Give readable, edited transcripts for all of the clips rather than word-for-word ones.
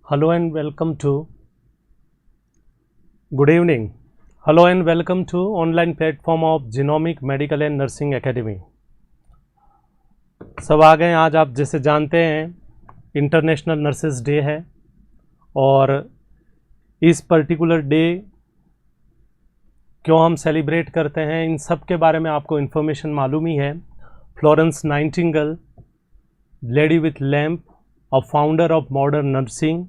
Hello and welcome to good evening. Hello and welcome to online platform of Genomic Medical and Nursing Academy. सब आ गए। आज आप जैसे जानते हैं इंटरनेशनल नर्सेस डे है और इस पर्टिकुलर डे क्यों हम सेलिब्रेट करते हैं इन सब के बारे में आपको इन्फॉर्मेशन मालूम ही है। Florence Nightingale, lady with lamp और फाउंडर ऑफ मॉडर्न नर्सिंग,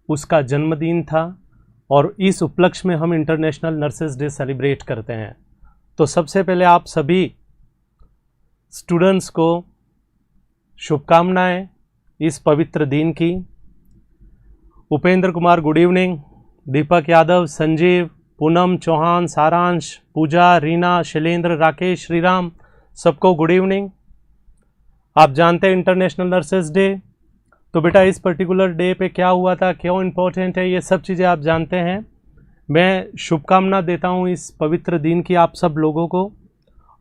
उसका जन्मदिन था और इस उपलक्ष्य में हम इंटरनेशनल नर्सेस डे सेलिब्रेट करते हैं। तो सबसे पहले आप सभी स्टूडेंट्स को शुभकामनाएं इस पवित्र दिन की। उपेंद्र कुमार गुड इवनिंग, दीपक यादव, संजीव, पूनम चौहान, सारांश, पूजा, रीना, शैलेंद्र, राकेश, श्रीराम, सबको गुड इवनिंग। आप जानते हैं इंटरनेशनल नर्सेस डे, तो बेटा इस पर्टिकुलर डे पे क्या हुआ था, क्यों इम्पोर्टेंट है, ये सब चीज़ें आप जानते हैं। मैं शुभकामना देता हूँ इस पवित्र दिन की आप सब लोगों को।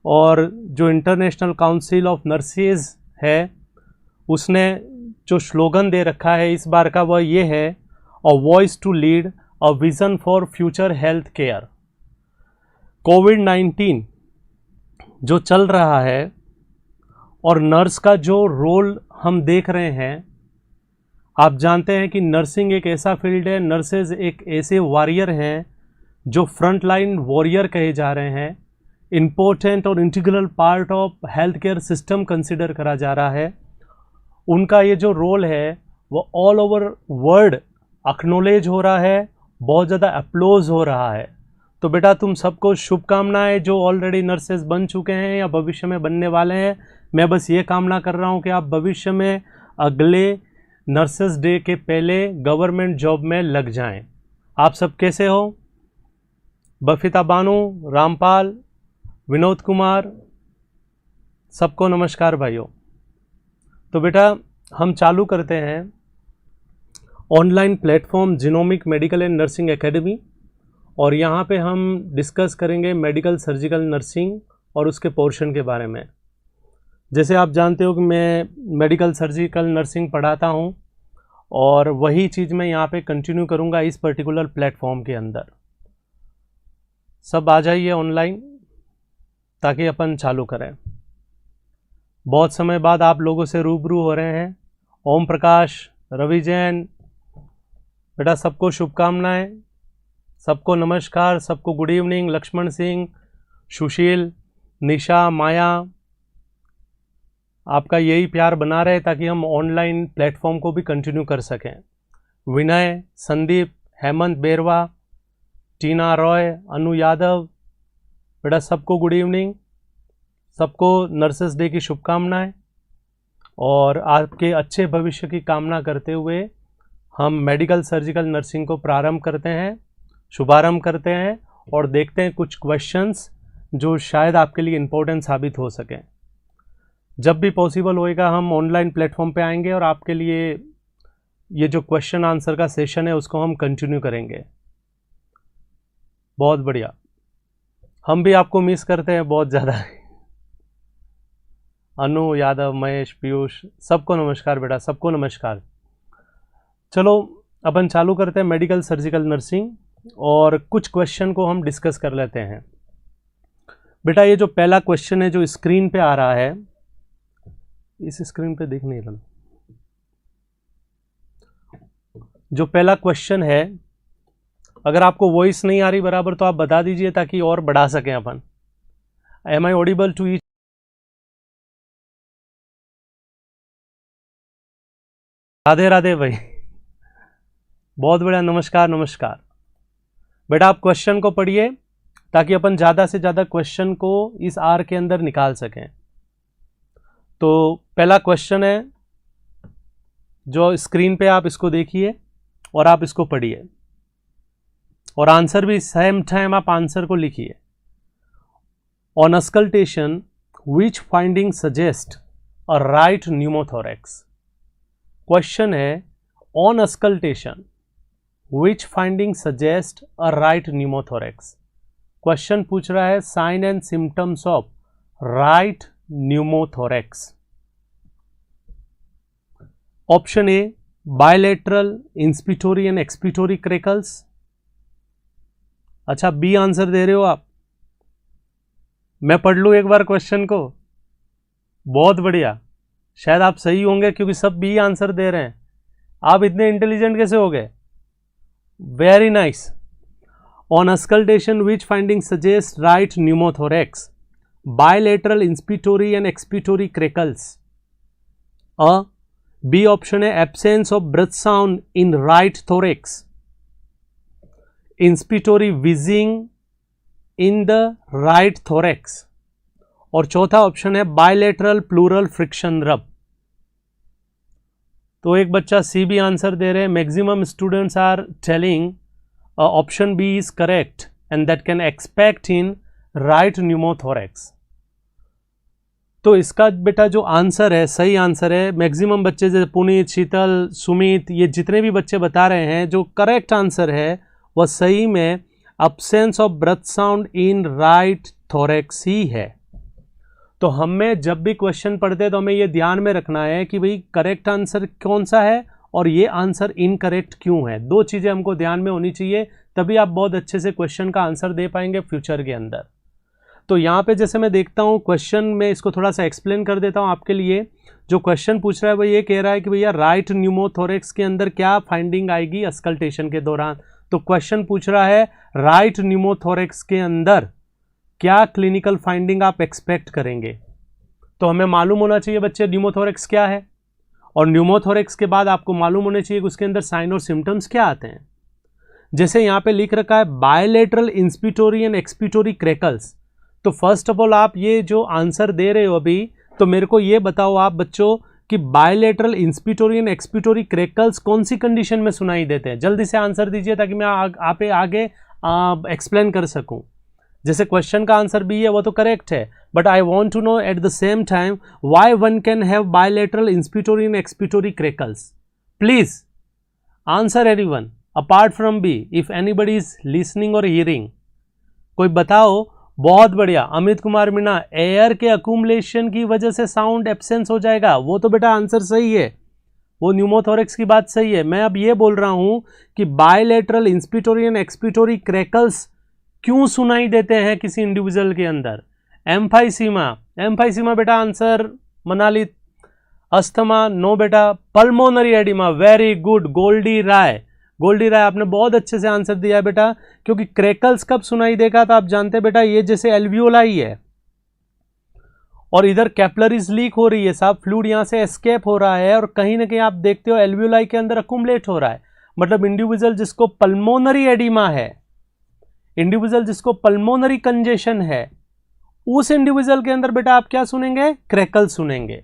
और जो इंटरनेशनल काउंसिल ऑफ नर्सेज है उसने जो स्लोगन दे रखा है इस बार का वह ये है, a voice to lead a vision for future health care. कोविड-19 जो चल रहा है और नर्स का जो रोल हम देख रहे हैं, आप जानते हैं कि नर्सिंग एक ऐसा फील्ड है, नर्सेज एक ऐसे वॉरियर हैं जो फ्रंट लाइन वॉरियर कहे जा रहे हैं। इम्पोर्टेंट और integral part of health care system consider करा जा रहा है। उनका ये जो रोल है वो ऑल ओवर वर्ल्ड एक्नॉलेज हो रहा है, बहुत ज़्यादा अप्लोज हो रहा है। तो बेटा तुम सबको शुभकामनाएं जो ऑलरेडी नर्सेज बन चुके हैं या भविष्य में बनने वाले हैं। मैं बस ये कामना कर रहा हूँ कि आप भविष्य में अगले नर्सेस डे के पहले गवर्नमेंट जॉब में लग जाएं। आप सब कैसे हो? बफिता बानू, रामपाल, विनोद कुमार, सबको नमस्कार भाइयों। तो बेटा हम चालू करते हैं online platform genomic medical and nursing academy, और यहाँ पे हम डिस्कस करेंगे मेडिकल सर्जिकल नर्सिंग और उसके पोर्शन के बारे में। जैसे आप जानते हो कि मैं मेडिकल सर्जिकल नर्सिंग पढ़ाता हूँ और वही चीज़ मैं यहाँ पे कंटिन्यू करूँगा इस पर्टिकुलर प्लेटफॉर्म के अंदर। सब आ जाइए ऑनलाइन ताकि अपन चालू करें। बहुत समय बाद आप लोगों से रूबरू हो रहे हैं। ओम प्रकाश, रवि जैन, बेटा सबको शुभकामनाएं, सबको नमस्कार, सबको गुड इवनिंग। लक्ष्मण सिंह, सुशील, निशा, माया, आपका यही प्यार बना रहे ताकि हम ऑनलाइन प्लेटफॉर्म को भी कंटिन्यू कर सकें। विनय, संदीप, हेमंत बेरवा, टीना रॉय, अनु यादव, बेटा सबको गुड इवनिंग, सबको नर्सेस डे की शुभकामनाएं और आपके अच्छे भविष्य की कामना करते हुए हम मेडिकल सर्जिकल नर्सिंग को प्रारंभ करते हैं, शुभारंभ करते हैं और देखते हैं कुछ क्वेश्चंस जो शायद आपके लिए इम्पोर्टेंट साबित हो सकें। जब भी पॉसिबल होएगा हम ऑनलाइन प्लेटफॉर्म पे आएंगे और आपके लिए ये जो क्वेश्चन आंसर का सेशन है उसको हम कंटिन्यू करेंगे। बहुत बढ़िया, हम भी आपको मिस करते हैं बहुत ज़्यादा। अनु यादव, महेश, पीयूष, सबको नमस्कार बेटा, सबको नमस्कार। चलो अपन चालू करते हैं मेडिकल सर्जिकल नर्सिंग और कुछ क्वेश्चन को हम डिस्कस कर लेते हैं। बेटा ये जो पहला क्वेश्चन है जो स्क्रीन पे आ रहा है, इस स्क्रीन पे देख नहीं रहा, जो पहला क्वेश्चन है, अगर आपको वॉइस नहीं आ रही बराबर तो आप बता दीजिए ताकि और बढ़ा सकें अपन। Am I audible to each? Radhe Radhe भाई, बहुत बढ़िया, नमस्कार नमस्कार। बेटा आप क्वेश्चन को पढ़िए ताकि अपन ज़्यादा से ज़्यादा क्वेश्चन को इस आर के अंदर निकाल सकें। तो पहला क्वेश्चन है जो स्क्रीन पे, आप इसको देखिए और आप इसको पढ़िए और आंसर भी सेम टाइम आप आंसर को लिखिए। On auscultation which finding suggest a right pneumothorax. Question है on auscultation which finding suggest a right pneumothorax. Question पूछ रहा है sign and symptoms of right pneumothorax। Option A bilateral inspiratory and expiratory crackles. अच्छा, B answer दे रहे हो आप। मैं पढ़ लूँ एक बार क्वेश्चन को? बहुत बढ़िया, शायद आप सही होंगे क्योंकि सब बी आंसर दे रहे हैं। आप इतने इंटेलिजेंट कैसे हो गए? Very nice. On auscultation which finding suggest right pneumothorax, bilateral inspiratory and expiratory crackles. Uh B option है absence of breath sound in right thorax, inspiratory wheezing in the right thorax, और चौथा option है bilateral plural friction रब। तो एक बच्चा सी भी answer दे रहे हैं। Maximum students are telling option B is correct and that can expect in right pneumothorax. तो इसका बेटा जो आंसर है, सही आंसर है, मैक्सिमम बच्चे जैसे पुनीत, शीतल, सुमित, ये जितने भी बच्चे बता रहे हैं, जो करेक्ट आंसर है वह सही में absence of breath sound in right thorax ही है। तो हमें जब भी क्वेश्चन पढ़ते हैं तो हमें ये ध्यान में रखना है कि भाई करेक्ट आंसर कौन सा है और ये आंसर इनकरेक्ट क्यों है। दो चीज़ें हमको ध्यान में होनी चाहिए, तभी आप बहुत अच्छे से क्वेश्चन का आंसर दे पाएंगे फ्यूचर के अंदर। तो यहाँ पे जैसे मैं देखता हूँ क्वेश्चन में, इसको थोड़ा सा एक्सप्लेन कर देता हूँ आपके लिए। जो क्वेश्चन पूछ रहा है वो ये कह रहा है कि भैया राइट न्यूमोथोरेक्स के अंदर क्या फाइंडिंग आएगी अस्कल्टेशन के दौरान। तो क्वेश्चन पूछ रहा है राइट न्यूमोथोरेक्स के अंदर क्या क्लिनिकल फाइंडिंग आप एक्सपेक्ट करेंगे। तो हमें मालूम होना चाहिए बच्चे न्यूमोथोरेक्स क्या है, और न्यूमोथोरेक्स के बाद आपको मालूम होने चाहिए कि उसके अंदर साइन और सिम्टम्स क्या आते हैं। जैसे यहाँ पे लिख रखा है बायलेटरल इंस्पिटोरी एंड एक्सपिटोरी क्रेकल्स। तो फर्स्ट ऑफ ऑल आप ये जो आंसर दे रहे हो अभी, तो मेरे को ये बताओ आप बच्चों कि बायलेटरल इंस्पिटोरी एंड एक्सपिटोरी क्रेकल्स कौन सी कंडीशन में सुनाई देते हैं। जल्दी से आंसर दीजिए ताकि मैं आप आगे एक्सप्लेन कर सकूं। जैसे क्वेश्चन का आंसर भी है वो तो करेक्ट है, but I want to know at the same time why one can have bilateral inspiratory and expiratory crackles. Please answer everyone apart from B, if anybody is listening और hearing, कोई बताओ। बहुत बढ़िया, अमित कुमार मीणा, एयर के accumulation की वजह से sound absence हो जाएगा। वो तो बेटा आंसर सही है, वो न्यूमोथोरेक्स की बात सही है। मैं अब ये बोल रहा हूं कि बायलेटरल इंस्पिटोरी एंड एक्सपिटोरी क्रेकल्स क्यों सुनाई देते हैं किसी इंडिविजुअल के अंदर। एम्फाइसीमा बेटा आंसर। मनालित, अस्थमा नो बेटा। Pulmonary edema, very good. Goldy Rai आपने बहुत अच्छे से आंसर दिया बेटा, क्योंकि क्रेकल्स कब सुनाई देगा तो आप जानते हैं बेटा, ये जैसे एल्वियोलाई है और इधर कैपिलरीज लीक हो रही है साहब, फ्लूइड यहां से एस्केप हो रहा है और कहीं ना कहीं आप देखते हो एल्वियोलाई के अंदर अकुमुलेट हो रहा है। मतलब इंडिविजुअल जिसको पल्मोनरी एडिमा है, इंडिविजुअल जिसको पल्मोनरी कंजेशन है, उस इंडिविजुअल के अंदर बेटा आप क्या सुनेंगे? क्रैकल सुनेंगे।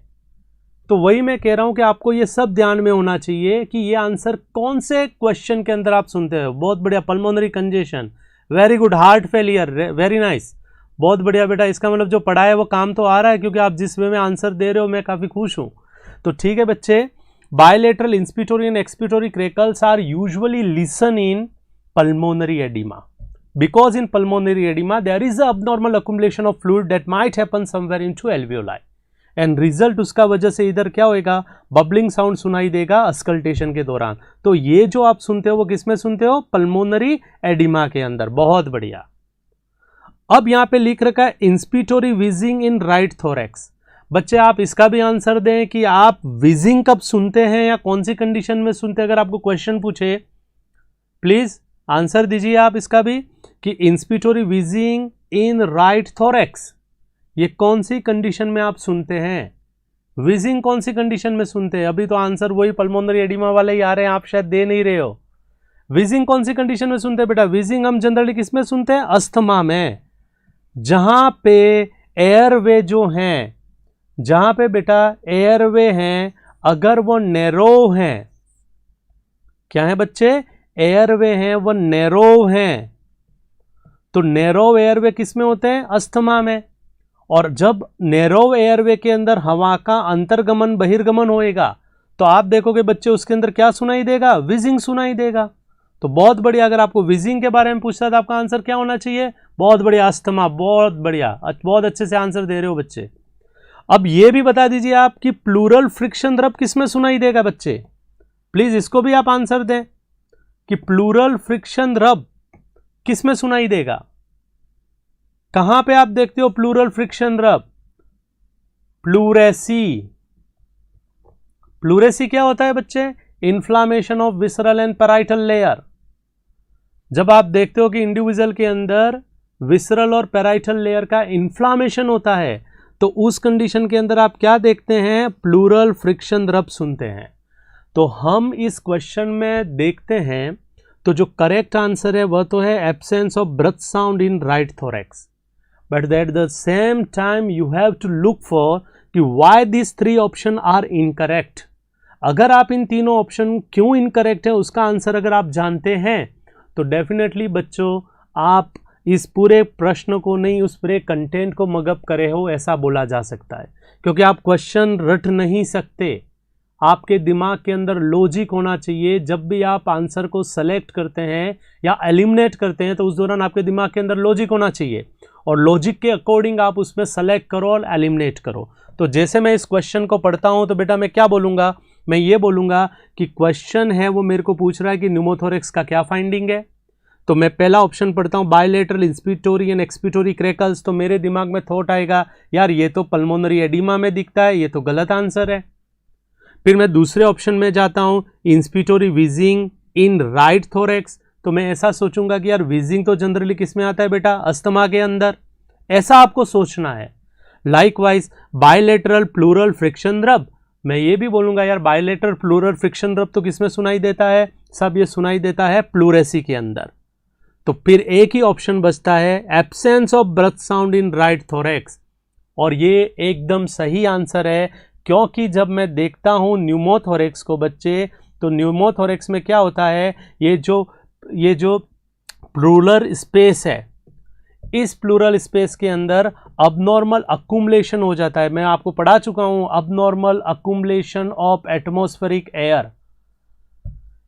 तो वही मैं कह रहा हूं कि आपको ये सब ध्यान में होना चाहिए कि ये आंसर कौन से क्वेश्चन के अंदर आप सुनते हो। बहुत बढ़िया, pulmonary congestion, very good. Heart failure, very nice, बहुत बढ़िया बेटा। इसका मतलब जो पढ़ा है वो काम तो आ रहा है, क्योंकि आप जिस वे में आंसर दे रहे हो मैं काफ़ी खुश हूँ। तो ठीक है बच्चे, bilateral inspiratory and expiratory crackles are usually listen in pulmonary edema, because in pulmonary edema there is a abnormal accumulation of fluid that might happen somewhere into alveoli and result उसका वजह से इधर क्या होएगा? बबलिंग साउंड सुनाई देगा auscultation के दौरान। तो ये जो आप सुनते हो वो किस में सुनते हो? पल्मोनरी एडिमा के अंदर। बहुत बढ़िया। अब यहाँ पे लिख रखा है इंस्पिटोरी विजिंग इन राइट थोरेक्स। बच्चे आप इसका भी आंसर दें कि आप विजिंग कब सुनते हैं या कौन सी कंडीशन में सुनते हैं। अगर आपको क्वेश्चन पूछे प्लीज आंसर दीजिए आप इसका भी कि इंस्पिटोरी विजिंग इन राइट थोरेक्स ये कौन सी कंडीशन में आप सुनते हैं। विजिंग कौन सी कंडीशन में सुनते हैं? अभी तो आंसर वही पल्मोनरी एडिमा वाले ही आ रहे हैं, आप शायद दे नहीं रहे हो। विजिंग कौन सी कंडीशन में सुनते हैं बेटा? विजिंग हम जनरली किस में सुनते हैं? अस्थमा में, जहां पे एयरवे जो हैं, जहां पे बेटा एयरवे हैं, अगर वो नैरो हैं, क्या है बच्चे? एयरवे हैं वो नैरो हैं। तो नैरो एयरवे किस में होते हैं? अस्थमा में। और जब नैरो एयरवे के अंदर हवा का अंतर्गमन बहिर्गमन होएगा तो आप देखोगे बच्चे उसके अंदर क्या सुनाई देगा? विजिंग सुनाई देगा। तो बहुत बढ़िया, अगर आपको विजिंग के बारे में पूछता है तो आपका आंसर क्या होना चाहिए? बहुत बढ़िया, अस्थमा। बहुत बढ़िया, बहुत अच्छे से आंसर दे रहे हो बच्चे। अब ये भी बता दीजिए आप कि प्लूरल फ्रिक्शन रब किस में सुनाई देगा बच्चे? प्लीज इसको भी आप आंसर दें कि प्लूरल फ्रिक्शन रब किस में सुनाई देगा, कहां पे आप देखते हो प्लूरल फ्रिक्शन रब? प्लूरेसी। प्लूरेसी क्या होता है बच्चे? Inflammation of visceral and parietal layer. जब आप देखते हो कि इंडिविजुअल के अंदर विसरल और पैराइटल लेयर का इन्फ्लामेशन होता है, तो उस कंडीशन के अंदर आप क्या देखते हैं? प्लूरल फ्रिक्शन रब सुनते हैं। तो हम इस क्वेश्चन में देखते हैं, तो जो करेक्ट आंसर है वह तो है absence of breath sound in right thorax, but at the same time you have to look for कि why this 3 option are incorrect. अगर आप इन तीनों ऑप्शन क्यों इनकरेक्ट है उसका आंसर अगर आप जानते हैं, तो डेफिनेटली बच्चों आप इस पूरे प्रश्न को नहीं, उस पूरे कंटेंट को मगअप करे हो ऐसा बोला जा सकता है। क्योंकि आप क्वेश्चन रट नहीं सकते, आपके दिमाग के अंदर लॉजिक होना चाहिए। जब भी आप आंसर को सेलेक्ट करते हैं या एलिमिनेट करते हैं, तो उस दौरान आपके दिमाग के अंदर लॉजिक होना चाहिए, और लॉजिक के अकॉर्डिंग आप उसमें सेलेक्ट करो और एलिमिनेट करो। तो जैसे मैं इस क्वेश्चन को पढ़ता हूं, तो बेटा मैं क्या बोलूँगा? मैं ये बोलूँगा कि क्वेश्चन है वो मेरे को पूछ रहा है कि न्यूमोथोरैक्स का क्या फाइंडिंग है। तो मैं पहला ऑप्शन पढ़ता हूँ, bilateral inspiratory and expiratory crackles. तो मेरे दिमाग में थॉट आएगा, यार ये तो पल्मोनरी एडिमा में दिखता है, ये तो गलत आंसर है। फिर मैं दूसरे ऑप्शन में जाता हूँ, इंस्पिरेटरी विजिंग इन राइट थोरैक्स। तो मैं ऐसा सोचूंगा कि यार विजिंग तो जनरली किस में आता है बेटा? अस्थमा के अंदर। ऐसा आपको सोचना है। लाइकवाइज बायलेटरल प्लूरल फ्रिक्शन रब, मैं ये भी बोलूंगा यार बायलेटरल प्लूरल फ्रिक्शन रब तो किसमें सुनाई देता है? सब ये सुनाई देता है प्लूरेसी के अंदर। तो फिर एक ही ऑप्शन बचता है, absence of breath sound in right thorax, और ये एकदम सही आंसर है। क्योंकि जब मैं देखता हूं न्यूमोथोरैक्स को बच्चे, तो न्यूमोथोरैक्स में क्या होता है, ये जो प्लूरल स्पेस है, इस प्लूरल स्पेस के अंदर अबनॉर्मल अक्यूमुलेशन हो जाता है। मैं आपको पढ़ा चुका हूं, abnormal accumulation of atmospheric air.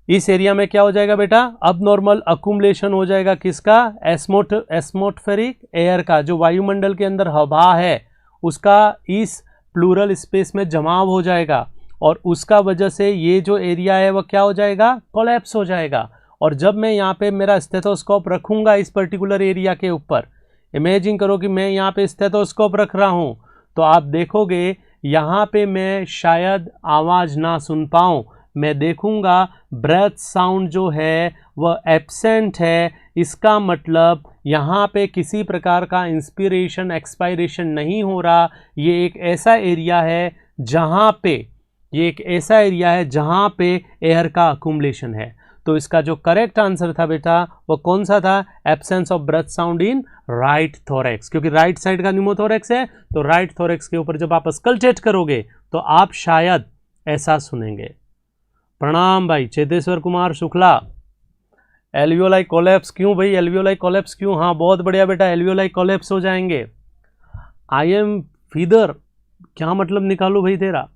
इस एरिया में क्या हो जाएगा बेटा? अबनॉर्मल अक्यूमुलेशन हो जाएगा किसका? एटमॉस्फेरिक एयर का। जो वायुमंडल के अंदर हवा है उसका इस प्लूरल स्पेस में जमाव हो जाएगा, और उसका वजह से ये जो एरिया है वह क्या हो जाएगा? कोलैप्स हो जाएगा। और जब मैं यहाँ पे मेरा स्टेथोस्कोप रखूँगा इस पर्टिकुलर एरिया के ऊपर, इमेजिन करो कि मैं यहाँ पे स्टेथोस्कोप रख रहा हूँ, तो आप देखोगे यहाँ पे मैं शायद आवाज़ ना सुन पाऊँ। मैं देखूँगा ब्रेथ साउंड जो है वह एब्सेंट है। इसका मतलब यहाँ पे किसी प्रकार का इंस्पिरेशन एक्सपायरेशन नहीं हो रहा। ये एक ऐसा एरिया है जहाँ पे एयर का अक्यूमुलेशन है। तो इसका जो करेक्ट आंसर था बेटा वो कौन सा था? Absence of breath sound in right thorax. क्योंकि राइट साइड का न्यूमोथोरैक्स है, तो राइट थोरैक्स के ऊपर जब आप स्कल्टेट करोगे तो आप शायद ऐसा सुनेंगे। प्रणाम भाई चेतेश्वर कुमार शुक्ला। एल्वियोलाई कोलैप्स क्यों भाई? एल्वियोलाई कोलैप्स क्यों? हाँ बहुत बढ़िया बेटा, एल्वियोलाई कोलैप्स हो जाएंगे। आई एम फीदर, क्या मतलब निकालू भाई तेरा?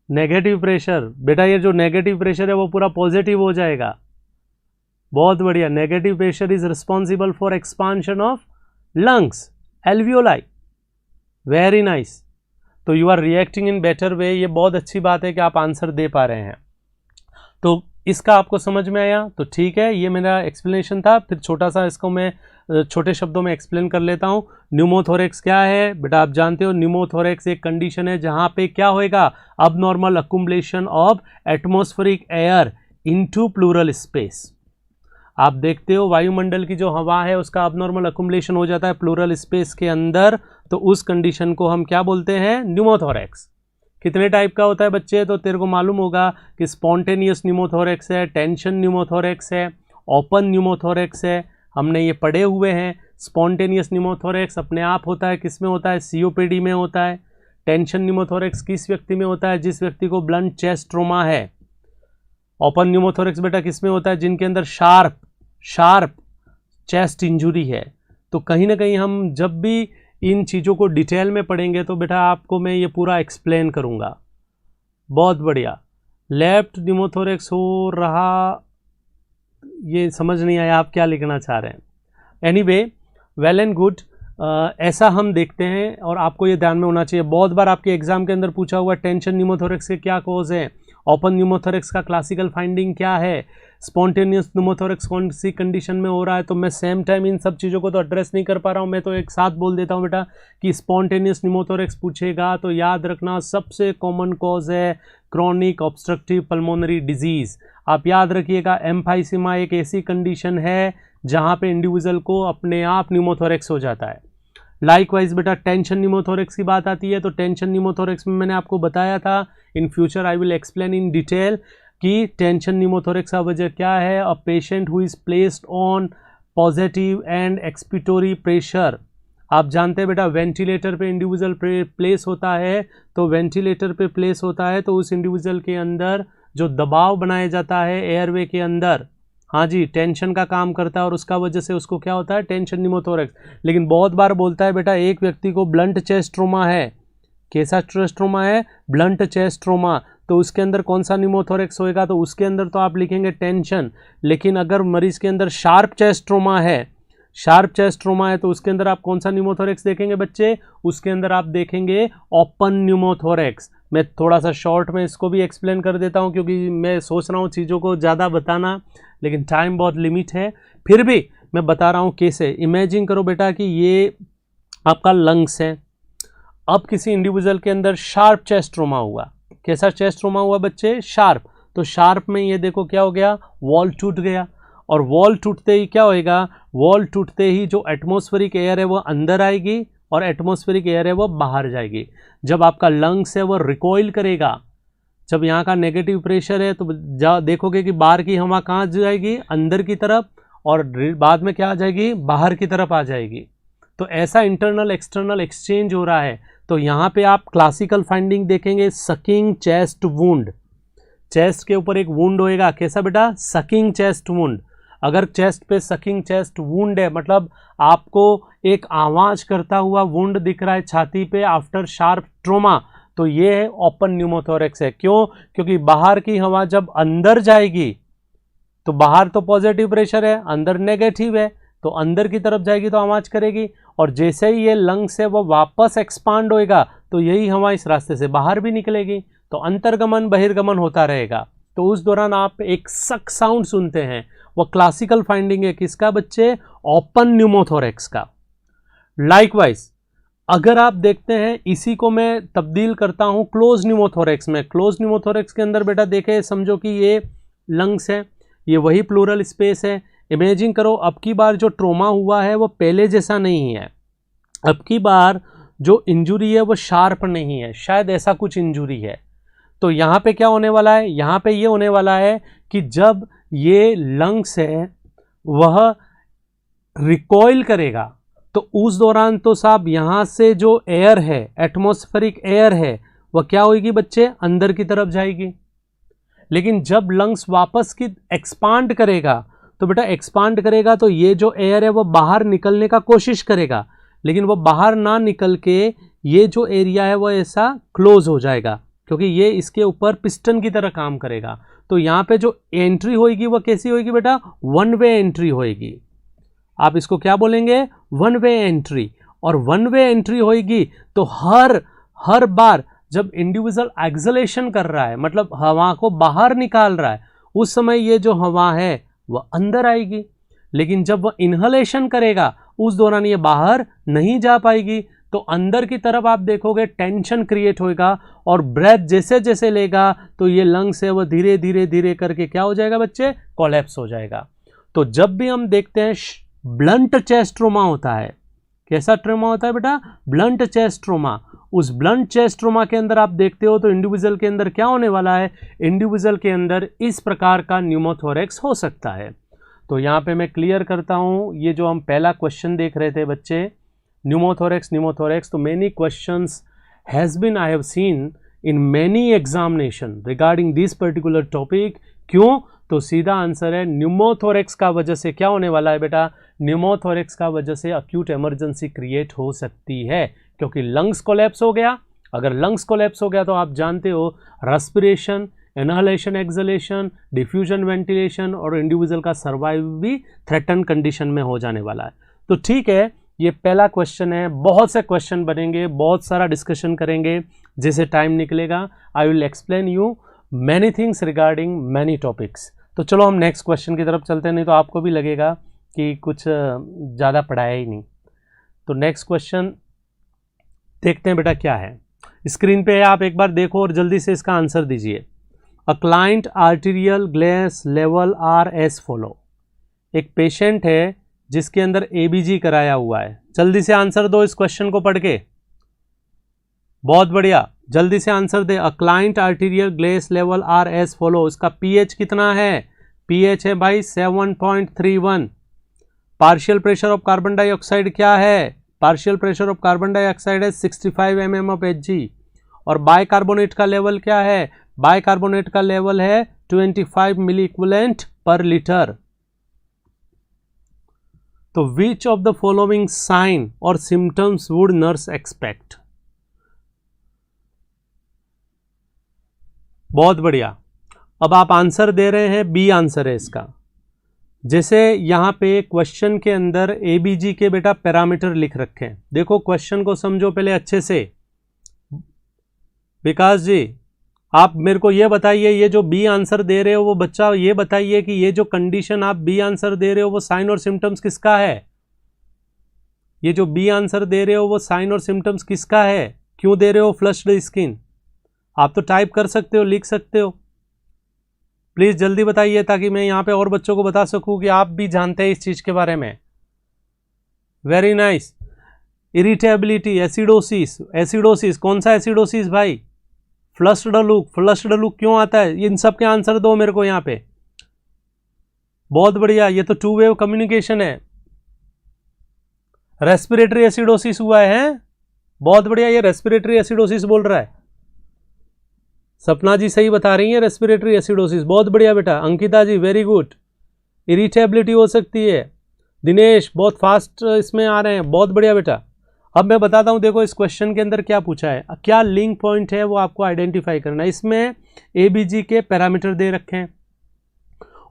नेगेटिव प्रेशर बेटा, ये जो नेगेटिव प्रेशर है वो पूरा पॉजिटिव हो जाएगा। बहुत बढ़िया। Negative pressure is responsible for expansion of lungs, alveoli. Very nice. तो you are reacting in better way. ये बहुत अच्छी बात है कि आप आंसर दे पा रहे हैं। तो इसका आपको समझ में आया तो ठीक है, ये मेरा एक्सप्लेनेशन था। फिर छोटा सा इसको मैं छोटे शब्दों में एक्सप्लेन कर लेता हूँ। न्यूमोथोरैक्स क्या है बेटा? आप जानते हो न्यूमोथोरैक्स एक कंडीशन है जहाँ पे क्या होएगा? Abnormal accumulation of atmospheric air into plural space. आप देखते हो वायुमंडल की जो हवा है उसका अबनॉर्मल अक्यूमुलेशन हो जाता है प्लूरल स्पेस के अंदर, तो उस कंडीशन को हम क्या बोलते हैं? न्यूमोथोरैक्स। कितने टाइप का होता है बच्चे? तो तेरे को मालूम होगा कि स्पॉन्टेनियस न्यूमोथोरैक्स है, टेंशन न्यूमोथोरैक्स है, ओपन न्यूमोथोरैक्स है। हमने ये पढ़े हुए हैं। स्पॉन्टेनियस न्यूमोथोरैक्स अपने आप होता है, किस में होता है? सीओपीडी में होता है। टेंशन न्यूमोथोरैक्स किस व्यक्ति में होता है? जिस व्यक्ति को ब्लंट चेस्ट ट्रोमा है। ओपन न्यूमोथोरैक्स बेटा किस में होता है? जिनके अंदर शार्प चेस्ट इंजुरी है। तो कहीं ना कहीं हम जब भी इन चीज़ों को डिटेल में पढ़ेंगे तो बेटा आपको मैं ये पूरा एक्सप्लेन करूँगा। बहुत बढ़िया। लेफ्ट न्यूमोथोरैक्स हो रहा, ये समझ नहीं आया आप क्या लिखना चाह रहे हैं। Anyway, well and good. ऐसा हम देखते हैं और आपको ये ध्यान में होना चाहिए। बहुत बार आपके एग्जाम के अंदर पूछा हुआ टेंशन न्यूमोथोरैक्स के क्या कॉज हैं, ओपन न्यूमोथोरेक्स का क्लासिकल फाइंडिंग क्या है, स्पॉन्टेनियस न्यूमोथोरेक्स कौन सी कंडीशन में हो रहा है। तो मैं सेम टाइम इन सब चीज़ों को तो एड्रेस नहीं कर पा रहा हूँ, मैं तो एक साथ बोल देता हूँ बेटा कि स्पॉन्टेनियस न्यूमोथोरेक्स पूछेगा तो याद रखना सबसे कॉमन कॉज है क्रॉनिक ऑब्स्ट्रक्टिव पल्मोनरी डिजीज़। आप याद रखिएगा एम्फाइसीमा एक ऐसी कंडीशन है जहाँ पे इंडिविजुअल को अपने आप न्यूमोथोरेक्स हो जाता है। लाइकवाइज बेटा टेंशन न्यूमोथोरेक्स की बात आती है तो टेंशन न्यूमोथोरेक्स में मैंने आपको बताया था, in future I will explain in detail कि टेंशन न्यूमोथोरेक्स का वजह क्या है। A patient who is placed on positive end expiratory pressure. आप जानते हैं बेटा वेंटिलेटर पे इंडिविजुअल प्लेस होता है, तो वेंटिलेटर पे प्लेस होता है तो उस इंडिविजुअल के अंदर जो दबाव बनाया जाता है एयरवे के अंदर, हाँ जी, टेंशन का काम करता है और उसका वजह से उसको क्या होता है टेंशन न्यूमोथोरेक्स। लेकिन बहुत बार बोलता है बेटा एक व्यक्ति को ब्लंट चेस्ट ट्रोमा है, कैसा चेस्ट ट्रोमा है, ब्लंट चेस्ट ट्रोमा, तो उसके अंदर कौन सा न्यूमोथोरेक्स होएगा, तो उसके अंदर तो आप लिखेंगे टेंशन। लेकिन अगर मरीज के अंदर शार्प चेस्ट ट्रोमा है, शार्प चेस्ट ट्रोमा है तो उसके अंदर आप कौन सा न्यूमोथोरेक्स देखेंगे बच्चे, उसके अंदर आप देखेंगे ओपन न्यूमोथोरेक्स। मैं थोड़ा सा शॉर्ट में इसको भी एक्सप्लेन कर देता हूं क्योंकि मैं सोच रहा हूं चीज़ों को ज़्यादा बताना, लेकिन टाइम बहुत लिमिट है, फिर भी मैं बता रहा हूं कैसे। इमेजिन करो बेटा कि ये आपका लंग्स है, अब किसी इंडिविजुअल के अंदर शार्प चेस्ट ट्रोमा हुआ। कैसा चेस्ट ट्रोमा हुआ बच्चे, शार्प। तो शार्प में ये देखो क्या हो गया, वॉल टूट गया, और वॉल टूटते ही क्या होएगा, वॉल टूटते ही जो एटमॉस्फेरिक एयर है वो अंदर आएगी और एटमॉस्फेरिक एयर है वो बाहर जाएगी। जब आपका लंग्स है वो रिकॉइल करेगा, जब यहाँ का नेगेटिव प्रेशर है तो देखोगे कि बाहर की हवा कहाँ जाएगी, अंदर की तरफ, और बाद में क्या आ जाएगी, बाहर की तरफ आ जाएगी। तो ऐसा इंटरनल एक्सटर्नल एक्सचेंज हो रहा है। तो यहाँ पे आप क्लासिकल फाइंडिंग देखेंगे, सकिंग चेस्ट वुंड, चेस्ट के ऊपर एक वुंड होएगा, कैसा बेटा, सकिंग चेस्ट वुंड। अगर चेस्ट पे सकिंग चेस्ट वुंड है मतलब आपको एक आवाज करता हुआ वुंड दिख रहा है छाती पे आफ्टर शार्प ट्रोमा, तो ये है ओपन न्यूमोथोरेक्स है। क्यों, क्योंकि बाहर की हवा जब अंदर जाएगी तो बाहर तो पॉजिटिव प्रेशर है, अंदर नेगेटिव है, तो अंदर की तरफ जाएगी तो आवाज करेगी, और जैसे ही ये लंग्स है वो वापस एक्सपांड होएगा तो यही हवा इस रास्ते से बाहर भी निकलेगी, तो अंतर्गमन बहिर्गमन होता रहेगा। तो उस दौरान आप एक सक साउंड सुनते हैं, वो क्लासिकल फाइंडिंग है किसका बच्चे, ओपन न्यूमोथोरेक्स का। लाइकवाइज अगर आप देखते हैं इसी को मैं तब्दील करता हूं क्लोज न्यूमोथोरेक्स में। क्लोज न्यूमोथोरेक्स के अंदर बेटा देखे, समझो कि ये लंग्स है, ये वही प्लूरल स्पेस है। इमेजिन करो अब की बार जो ट्रोमा हुआ है वो पहले जैसा नहीं है, अब की बार जो इंजुरी है वो शार्प नहीं है, शायद ऐसा कुछ इंजुरी है। तो यहाँ पे क्या होने वाला है, यहाँ पे ये होने वाला है कि जब ये लंग्स है वह रिकॉइल करेगा तो उस दौरान तो साहब यहाँ से जो एयर है, एटमॉस्फेरिक एयर है, वह क्या होगी बच्चे, अंदर की तरफ जाएगी। लेकिन जब लंग्स वापस की एक्सपांड करेगा तो बेटा एक्सपांड करेगा तो ये जो एयर है वो बाहर निकलने का कोशिश करेगा, लेकिन वो बाहर ना निकल के ये जो एरिया है वो ऐसा क्लोज हो जाएगा, क्योंकि ये इसके ऊपर पिस्टन की तरह काम करेगा। तो यहाँ पे जो एंट्री होगी वो कैसी होगी बेटा, वन वे एंट्री होगी। आप इसको क्या बोलेंगे, वन वे एंट्री। और वन वे एंट्री होगी तो हर बार जब इंडिविजुअल एक्सलेशन कर रहा है, मतलब हवा को बाहर निकाल रहा है, उस समय ये जो हवा है वह अंदर आएगी। लेकिन जब वह इनहलेशन करेगा उस दौरान ये बाहर नहीं जा पाएगी, तो अंदर की तरफ आप देखोगे टेंशन क्रिएट होएगा, और ब्रेथ जैसे जैसे लेगा तो ये लंग्स है वो धीरे धीरे धीरे करके क्या हो जाएगा बच्चे, कोलैप्स हो जाएगा। तो जब भी हम देखते हैं ब्लंट चेस्ट ट्रोमा होता है, कैसा ट्रोमा होता है बेटा, ब्लंट चेस्ट ट्रोमा। उस ब्लंट चेस्ट ट्रोमा के अंदर आप देखते हो तो इंडिविजुअल के अंदर क्या होने वाला है, इंडिविजुअल के अंदर इस प्रकार का न्यूमोथोरेक्स हो सकता है। तो यहाँ पे मैं क्लियर करता हूँ, ये जो हम पहला क्वेश्चन देख रहे थे बच्चे, न्यूमोथोरेक्स, तो many questions has been I have seen in many examination regarding this particular topic. क्यों, तो सीधा आंसर है न्यूमोथोरेक्स का वजह से क्या होने वाला है बेटा, न्यूमोथोरेक्स का वजह से अक्यूट इमरजेंसी क्रिएट हो सकती है, क्योंकि लंग्स कोलैप्स हो गया। अगर लंग्स कोलैप्स हो गया तो आप जानते हो respiration, inhalation, acceleration, diffusion, ventilation और इंडिविजुअल का सर्वाइव भी थ्रेटन कंडीशन में हो जाने वाला है। तो ठीक है, ये पहला क्वेश्चन है, बहुत से क्वेश्चन बनेंगे, बहुत सारा डिस्कशन करेंगे, जैसे टाइम निकलेगा आई will explain you. Many things regarding many topics. तो चलो हम नेक्स्ट क्वेश्चन की तरफ चलते हैं, नहीं तो आपको भी लगेगा कि कुछ ज़्यादा पढ़ाया ही नहीं। तो नेक्स्ट क्वेश्चन देखते हैं बेटा क्या है। स्क्रीन पे आप एक बार देखो और जल्दी से इसका आंसर दीजिए। A client arterial glucose level R S follow. एक पेशेंट है जिसके अंदर एबीजी कराया हुआ है। जल्दी से आंसर दो इस क्वेश्चन को पढ़ के। बहुत बढ़िया, जल्दी से answer they. A client arterial glucose level R S follow. इसका पीएच कितना है? पीएच है भाई 7.31। Partial pressure of carbon dioxide क्या है? Partial pressure of carbon dioxide है 65 mm ऑफ Hg। और बाइकार्बोनेट का लेवल क्या है? बाइकार्बोनेट का लेवल है 25 मिली इक्विवेलेंट पर लीटर। तो which of the following sign or symptoms would nurse expect? बहुत बढ़िया। अब आप आंसर दे रहे हैं, बी आंसर है इसका। जैसे यहां पे क्वेश्चन के अंदर एबीजी के बेटा पैरामीटर लिख रखे हैं। देखो क्वेश्चन को समझो पहले अच्छे से। विकास जी आप मेरे को ये बताइए, ये जो बी आंसर दे रहे हो वो बच्चा ये बताइए कि ये जो कंडीशन आप बी आंसर दे रहे हो वो साइन और सिम्टम्स किसका है? ये जो बी आंसर दे रहे हो वो साइन और सिम्टम्स किसका है? क्यों दे रहे हो फ्लश्ड स्किन? आप तो टाइप कर सकते हो, लिख सकते हो। प्लीज जल्दी बताइए ताकि मैं यहाँ पे और बच्चों को बता सकूं कि आप भी जानते हैं इस चीज के बारे में। Very nice. Irritability, acidosis. Acidosis कौन सा एसिडोसिस भाई? Flushed look. फ्लश्ड लुक क्यों आता है? इन सब के आंसर दो मेरे को यहाँ पे। बहुत बढ़िया, ये तो टू वे कम्युनिकेशन है। रेस्पिरेटरी एसिडोसिस हुआ है। बहुत बढ़िया, ये रेस्पिरेटरी एसिडोसिस बोल रहा है। सपना जी सही बता रही है, रेस्पिरेटरी एसिडोसिस। बहुत बढ़िया बेटा। अंकिता जी वेरी गुड। इरिटेबिलिटी हो सकती है। दिनेश बहुत फास्ट इसमें आ रहे हैं, बहुत बढ़िया बेटा। अब मैं बताता हूं, देखो इस क्वेश्चन के अंदर क्या पूछा है, क्या लिंक पॉइंट है वो आपको आइडेंटिफाई करना है। इसमें एबीजी के पैरामीटर दे रखे हैं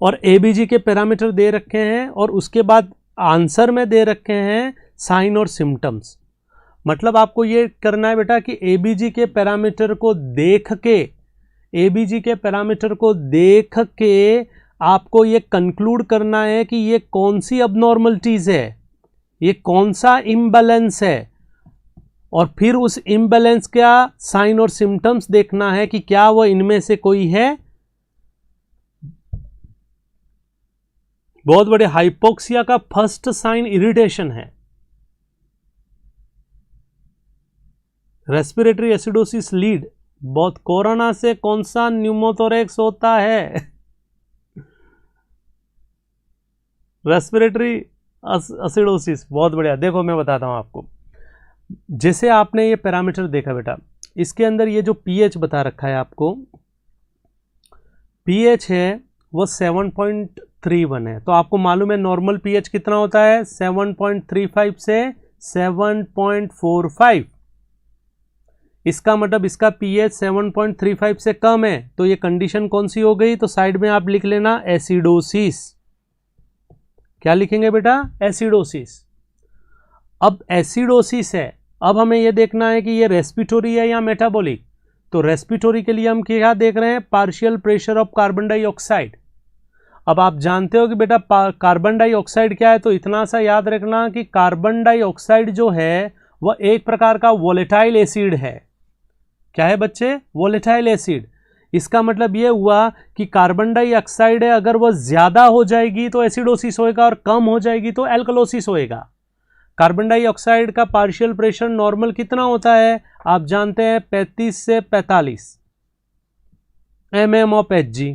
और एबीजी के पैरामीटर दे रखे हैं और उसके बाद आंसर में दे रखे हैं साइन और सिम्टम्स। मतलब आपको ये करना है बेटा कि एबीजी के पैरामीटर को देख के, एबीजी के पैरामीटर को देख के आपको ये कंक्लूड करना है कि ये कौन सी अबनॉर्मलिटीज है, ये कौन सा इम्बैलेंस है, और फिर उस इम्बैलेंस का साइन और सिम्टम्स देखना है कि क्या वो इनमें से कोई है। बहुत बड़े हाइपोक्सिया का फर्स्ट साइन इरिटेशन है। Respiratory acidosis lead. बहुत कोरोना से कौन सा न्यूमोथोरेक्स होता है? Respiratory acidosis. बहुत बढ़िया। देखो मैं बताता हूं आपको, जैसे आपने ये पैरामीटर देखा बेटा, इसके अंदर ये जो पीएच बता रखा है आपको, पीएच है वो 7.31 है। तो आपको मालूम है नॉर्मल पीएच कितना होता है? 7.35 से 7.45। इसका मतलब इसका पीएच 7.35 से कम है, तो ये कंडीशन कौन सी हो गई? तो साइड में आप लिख लेना एसिडोसिस। क्या लिखेंगे बेटा? एसिडोसिस। अब एसिडोसिस है, अब हमें यह देखना है कि ये रेस्पिरेटरी है या मेटाबॉलिक। तो रेस्पिरेटरी के लिए हम क्या देख रहे हैं? Partial pressure of carbon dioxide. अब आप जानते हो कि बेटा कार्बन डाइऑक्साइड क्या है, तो इतना सा याद रखना कि कार्बन डाइऑक्साइड जो है वह एक प्रकार का वोलेटाइल एसिड है। क्या है बच्चे? Volatile acid. इसका मतलब यह हुआ कि कार्बन डाइऑक्साइड है, अगर वह ज्यादा हो जाएगी तो एसिडोसिस होएगा और कम हो जाएगी तो एल्कलोसिस होएगा। कार्बन डाइऑक्साइड का पार्शियल प्रेशर नॉर्मल कितना होता है? आप जानते हैं 35 से 45 mm ऑफ Hg।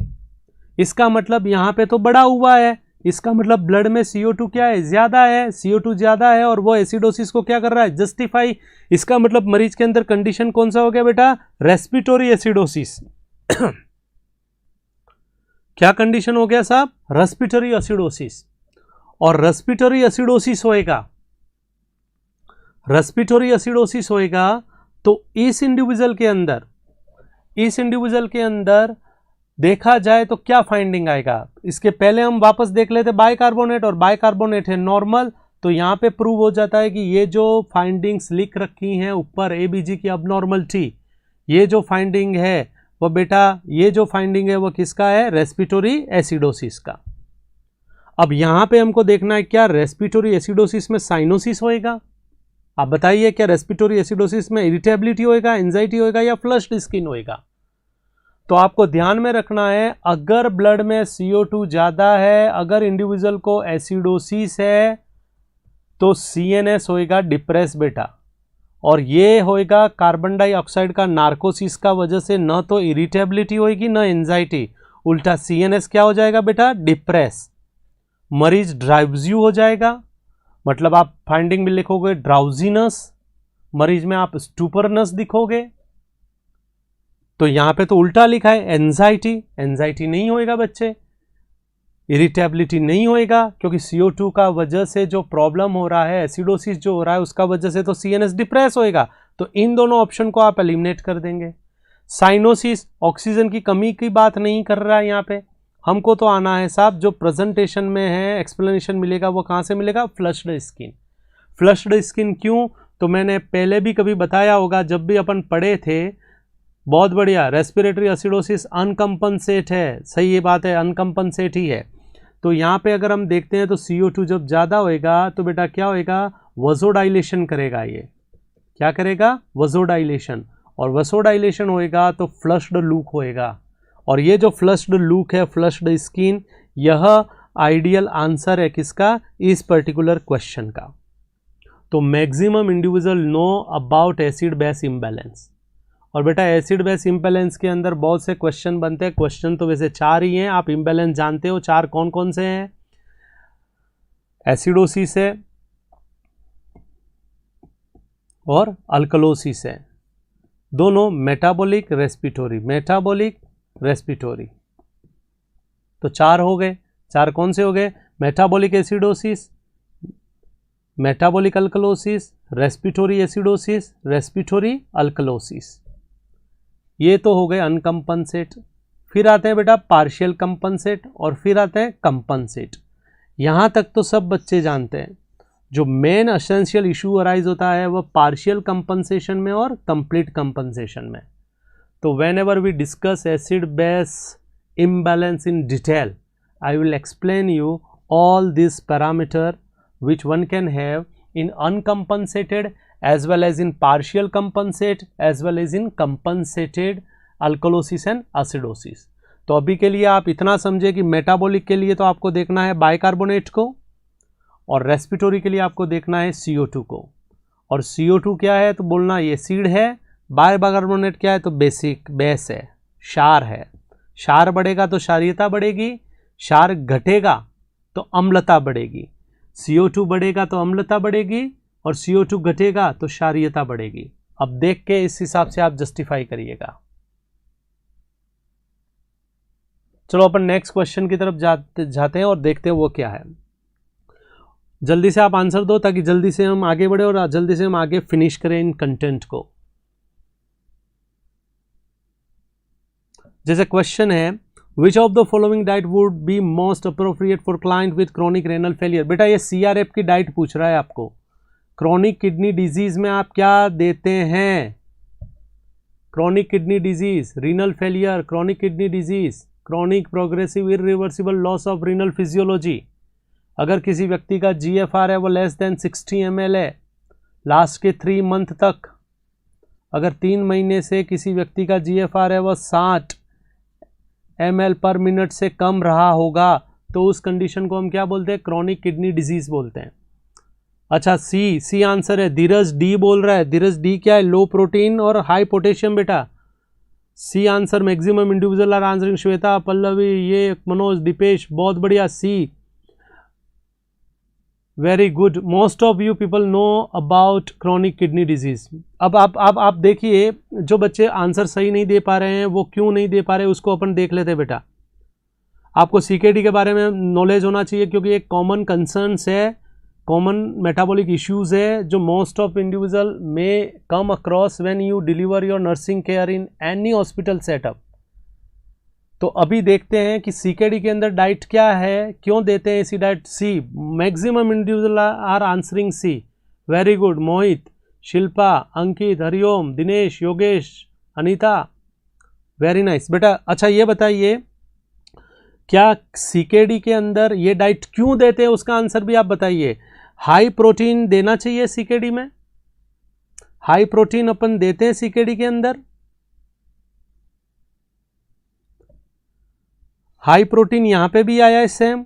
इसका मतलब यहां पे तो बड़ा हुआ है, इसका मतलब ब्लड में CO2 क्या है? ज्यादा है। CO2 ज्यादा है और वो एसिडोसिस को क्या कर रहा है? जस्टिफाई। इसका मतलब मरीज के अंदर कंडीशन कौन सा हो गया बेटा? Respiratory acidosis. क्या कंडीशन हो गया साहब? Respiratory acidosis. और रेस्पिरेटरी एसिडोसिस होएगा, रेस्पिरेटरी एसिडोसिस होएगा तो इस इंडिविजुअल के अंदर देखा जाए तो क्या फाइंडिंग आएगा? इसके पहले हम वापस देख लेते बाइकार्बोनेट, और बाइकार्बोनेट है नॉर्मल। तो यहां पे प्रूव हो जाता है कि ये जो फाइंडिंग्स लिख रखी हैं ऊपर एबीजी की अबनॉर्मलिटी, ये जो फाइंडिंग है वो बेटा ये जो फाइंडिंग है वो किसका है, रेस्पिरेटरी एसिडोसिस का। अब यहां पे हमको देखना है क्या रेस्पिरेटरी एसिडोसिस में साइनोसिस होएगा। आप बताइए क्या रेस्पिरेटरी एसिडोसिस में इरिटेबिलिटी होएगा, एंजाइटी होएगा या फ्लश्ड स्किन होएगा। तो आपको ध्यान में रखना है अगर ब्लड में CO2 ज़्यादा है, अगर इंडिविजुअल को एसिडोसिस है तो CNS होएगा डिप्रेस बेटा, और ये होएगा कार्बन डाइऑक्साइड का नार्कोसिस का वजह से, न तो इरिटेबिलिटी होएगी न एंजाइटी, उल्टा CNS क्या हो जाएगा बेटा, डिप्रेस। मरीज ड्राउजी हो जाएगा, मतलब आप फाइंडिंग में लिखोगे ड्राउजीनेस, मरीज में आप स्टूपरनेस दिखोगे। तो यहां पे तो उल्टा लिखा है एंजाइटी, एंजाइटी नहीं होएगा बच्चे, इरिटेबिलिटी नहीं होएगा, क्योंकि CO2 का वजह से जो प्रॉब्लम हो रहा है, एसिडोसिस जो हो रहा है उसका वजह से तो CNS डिप्रेस होएगा। तो इन दोनों ऑप्शन को आप एलिमिनेट कर देंगे। साइनोसिस ऑक्सीजन की कमी की बात नहीं कर रहा है यहाँ पे, हमको तो आना है साहब जो प्रेजेंटेशन में है एक्सप्लेनेशन मिलेगा वो कहाँ से मिलेगा, फ्लश्ड स्किन। फ्लश्ड स्किन क्यों, तो मैंने पहले भी कभी बताया होगा जब भी अपन पढ़े थे, बहुत बढ़िया, रेस्पिरेटरी एसिडोसिस अनकम्पनसेट है, सही ये बात है, अनकम्पनसेट ही है। तो यहाँ पे अगर हम देखते हैं तो CO2 जब ज़्यादा होएगा तो बेटा क्या होएगा, वज़ोडाइलेशन करेगा, ये क्या करेगा, वज़ोडाइलेशन, और वज़ोडाइलेशन होएगा तो फ्लश्ड लूक होएगा। और ये जो फ्लश्ड लूक है, फ्लश्ड स्किन, यह आइडियल आंसर है किसका, इस पर्टिकुलर क्वेश्चन का। तो maximum individual know about acid base imbalance. और बेटा एसिड बेस इम्बैलेंस के अंदर बहुत से क्वेश्चन बनते हैं, क्वेश्चन तो वैसे 4 ही हैं, आप इम्बैलेंस जानते हो 4 कौन कौन से हैं, एसिडोसिस है और अल्कलोसिस है, दोनों मेटाबॉलिक रेस्पिरेटरी, मेटाबॉलिक रेस्पिरेटरी। तो 4 हो गए, 4 कौन से हो गए, metabolic acidosis, metabolic alkalosis, respiratory acidosis, respiratory alkalosis, ये तो हो गए अनकम्पनसेट। फिर आते हैं बेटा पार्शियल कंपनसेट और फिर आते हैं कंपनसेट। यहाँ तक तो सब बच्चे जानते हैं, जो मेन एसेंशियल इशू अराइज होता है वह पार्शियल कंपनसेशन में और कंप्लीट कंपनसेशन में। तो whenever we discuss acid base imbalance in detail, I will explain you all these parameter which one can have in uncompensated as well as in partial compensate as well as in compensated alkalosis and acidosis। तो अभी के लिए आप इतना समझे कि metabolic के लिए तो आपको देखना है बाइकार्बोनेट को, और रेस्पिरेटरी के लिए आपको देखना है CO2 को। और CO2 क्या है तो बोलना ये एसिड है, बाइकार्बोनेट क्या है तो बेसिक बेस है, क्षार है। क्षार बढ़ेगा तो क्षारीयता बढ़ेगी, क्षार घटेगा तो अम्लता बढ़ेगी, CO2 बढ़ेगा तो अम्लता बढ़ेगी और CO2 घटेगा तो क्षारीयता बढ़ेगी। अब देख के इस हिसाब से आप जस्टिफाई करिएगा। चलो अपन नेक्स्ट क्वेश्चन की तरफ जाते हैं और देखते हैं वो क्या है। जल्दी से आप आंसर दो ताकि जल्दी से हम आगे बढ़े और जल्दी से हम आगे फिनिश करें इन कंटेंट को। जैसे क्वेश्चन है विच of the following diet would be most appropriate for client with chronic renal failure. बेटा ये CRF की डाइट पूछ रहा है आपको, क्रॉनिक किडनी डिजीज में आप क्या देते हैं, chronic kidney disease, renal failure, chronic kidney disease, chronic progressive irreversible loss of renal physiology. अगर किसी व्यक्ति का GFR है वो लेस देन 60 ml है लास्ट के 3 मंथ तक, अगर 3 महीने से किसी व्यक्ति का GFR है वह 60 ml पर मिनट से कम रहा होगा तो उस कंडीशन को हम क्या बोलते हैं, क्रॉनिक किडनी डिजीज बोलते हैं। अच्छा सी आंसर है, धीरज D बोल रहा है। धीरज D क्या है, लो प्रोटीन और हाई पोटेशियम। बेटा C answer maximum individual are answering, Shweta, Pallavi, ये मनोज, दीपेश, बहुत बढ़िया C, very good. Most of you people know about chronic kidney disease. अब आप देखिए जो बच्चे आंसर सही नहीं दे पा रहे हैं वो क्यों नहीं दे पा रहे उसको अपन देख लेते हैं। बेटा आपको CKD के बारे में नॉलेज होना चाहिए क्योंकि एक कॉमन कंसर्न्स है, कॉमन मेटाबॉलिक इश्यूज है जो मोस्ट ऑफ इंडिविजुअल में come across when you deliver your nursing care in any hospital setup. तो अभी देखते हैं कि CKD के अंदर डाइट क्या है, क्यों देते हैं इसी diet. See, maximum individual are answering see, very good. Mohit, Shilpa, Ankit, Hariom, Dinesh, Yogesh, Anita, very nice बेटा। अच्छा ये बताइए, क्या सीकेडी के अंदर ये डाइट क्यों देते हैं, उसका आंसर भी आप बताइए। हाई प्रोटीन देना चाहिए सीकेडी में, हाई प्रोटीन अपन देते हैं सीकेडी के अंदर, हाई प्रोटीन यहां पे भी आया है सेम,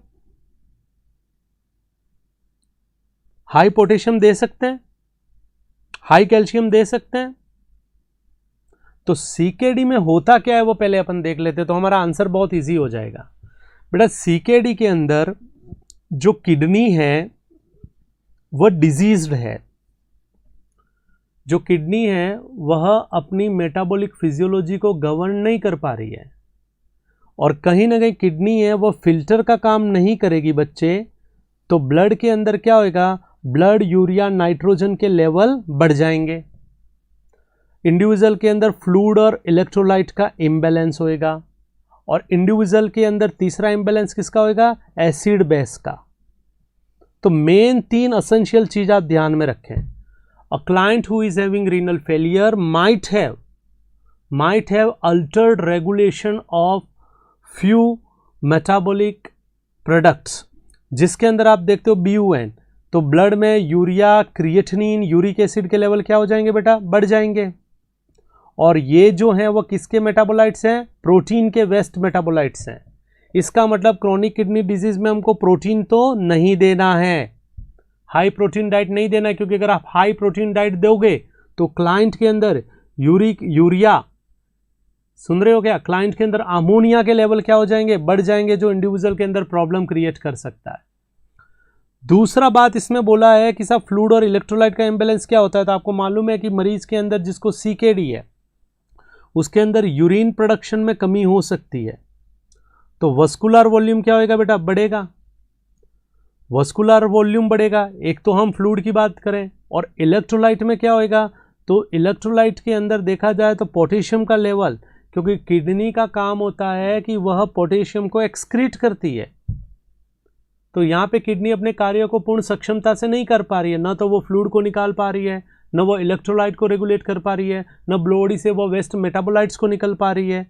हाई पोटेशियम दे सकते हैं, हाई कैल्शियम दे सकते हैं। तो सीकेडी में होता क्या है वो पहले अपन देख लेते हैं, तो हमारा आंसर बहुत इजी हो जाएगा। बेटा सीकेडी के अंदर जो किडनी है वह डिजीज्ड है, जो किडनी है वह अपनी मेटाबॉलिक फिजियोलॉजी को गवर्न नहीं कर पा रही है, और कहीं ना कहीं किडनी है वह फिल्टर का काम नहीं करेगी बच्चे, तो ब्लड के अंदर क्या होएगा, ब्लड यूरिया नाइट्रोजन के लेवल बढ़ जाएंगे, इंडिविजुअल के अंदर फ्लूइड और इलेक्ट्रोलाइट का इम्बैलेंस होएगा, और इंडिविजुअल के अंदर तीसरा इम्बैलेंस किसका होएगा, एसिड बेस का। तो मेन 3 एसेंशियल चीज आप ध्यान में रखें। A client who is having renal failure might have Altered regulation of few metabolic products, जिसके अंदर आप देखते हो BUN, तो ब्लड में यूरिया, क्रिएटिनिन, यूरिक एसिड के लेवल क्या हो जाएंगे बेटा, बढ़ जाएंगे। और ये जो हैं वो किसके मेटाबोलाइट्स हैं, प्रोटीन के वेस्ट मेटाबोलाइट्स हैं। इसका मतलब क्रोनिक किडनी डिजीज में हमको प्रोटीन तो नहीं देना है, हाई प्रोटीन डाइट नहीं देना है, क्योंकि अगर आप हाई प्रोटीन डाइट दोगे तो क्लाइंट के अंदर यूरिया, सुन रहे हो क्या, क्लाइंट के अंदर अमोनिया के लेवल क्या हो जाएंगे, बढ़ जाएंगे, जो इंडिविजुअल के अंदर प्रॉब्लम क्रिएट कर सकता है। दूसरा बात इसमें बोला है कि साहब फ्लूइड और इलेक्ट्रोलाइट का इम्बैलेंस क्या होता है, तो आपको मालूम है कि मरीज के अंदर जिसको सीकेडी है उसके अंदर यूरिन प्रोडक्शन में कमी हो सकती है, तो वस्कुलर वॉल्यूम क्या होएगा बेटा, बढ़ेगा, वस्कुलर वॉल्यूम बढ़ेगा। एक तो हम फ्लूइड की बात करें, और इलेक्ट्रोलाइट में क्या होएगा, तो इलेक्ट्रोलाइट के अंदर देखा जाए तो पोटेशियम का लेवल, क्योंकि किडनी का काम होता है कि वह पोटेशियम को एक्सक्रीट करती है, तो यहाँ पे किडनी अपने कार्य को पूर्ण सक्षमता से नहीं कर पा रही है, ना तो वो फ्लूइड को निकाल पा रही है, न वो इलेक्ट्रोलाइट को रेगुलेट कर पा रही है, न बॉडी से वो वेस्ट मेटाबोलाइट्स को निकल पा रही है।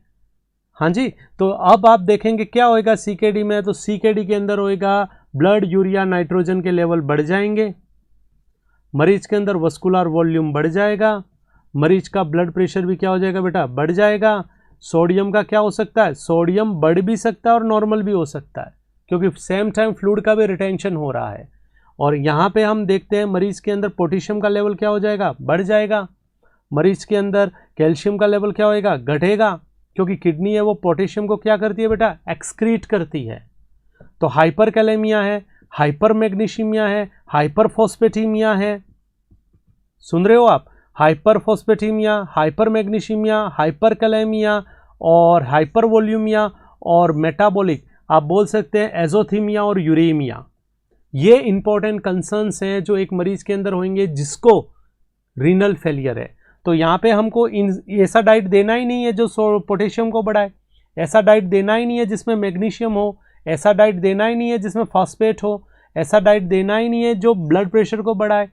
हाँ जी, तो अब आप देखेंगे क्या होएगा सीकेडी में, तो सीकेडी के अंदर होएगा ब्लड यूरिया नाइट्रोजन के लेवल बढ़ जाएंगे, मरीज के अंदर वस्कुलर वॉल्यूम बढ़ जाएगा, मरीज का ब्लड प्रेशर भी क्या हो जाएगा बेटा, बढ़ जाएगा। सोडियम का क्या हो सकता है, सोडियम बढ़ भी सकता है और नॉर्मल भी हो सकता है, क्योंकि सेम टाइम फ्लूइड का भी रिटेंशन हो रहा है। और यहाँ पे हम देखते हैं मरीज के अंदर पोटेशियम का लेवल क्या हो जाएगा, बढ़ जाएगा, मरीज के अंदर कैल्शियम का लेवल क्या होएगा, घटेगा, क्योंकि किडनी है वो पोटेशियम को क्या करती है बेटा, एक्सक्रीट करती है। तो हाइपर कैलेमिया है, हाइपर मैग्नीशियमिया है, हाइपर फॉस्फेटीमिया है, सुन रहे हो आप, हाइपर फॉस्फेटीमिया, हाइपर मैग्नीशियमिया, हाइपर कैलेमिया और हाइपर वॉल्यूमिया और मेटाबॉलिक आप बोल सकते हैं एजोथीमिया और यूरेमिया। ये इंपॉर्टेंट कंसर्न्स हैं जो एक मरीज के अंदर होंगे जिसको रीनल फेलियर है। तो यहाँ पे हमको ऐसा डाइट देना ही नहीं है जो पोटेशियम को बढ़ाए, ऐसा डाइट देना ही नहीं है जिसमें मैग्नीशियम हो, ऐसा डाइट देना ही नहीं है जिसमें फॉस्फेट हो, ऐसा डाइट देना ही नहीं है जो ब्लड प्रेशर को बढ़ाए,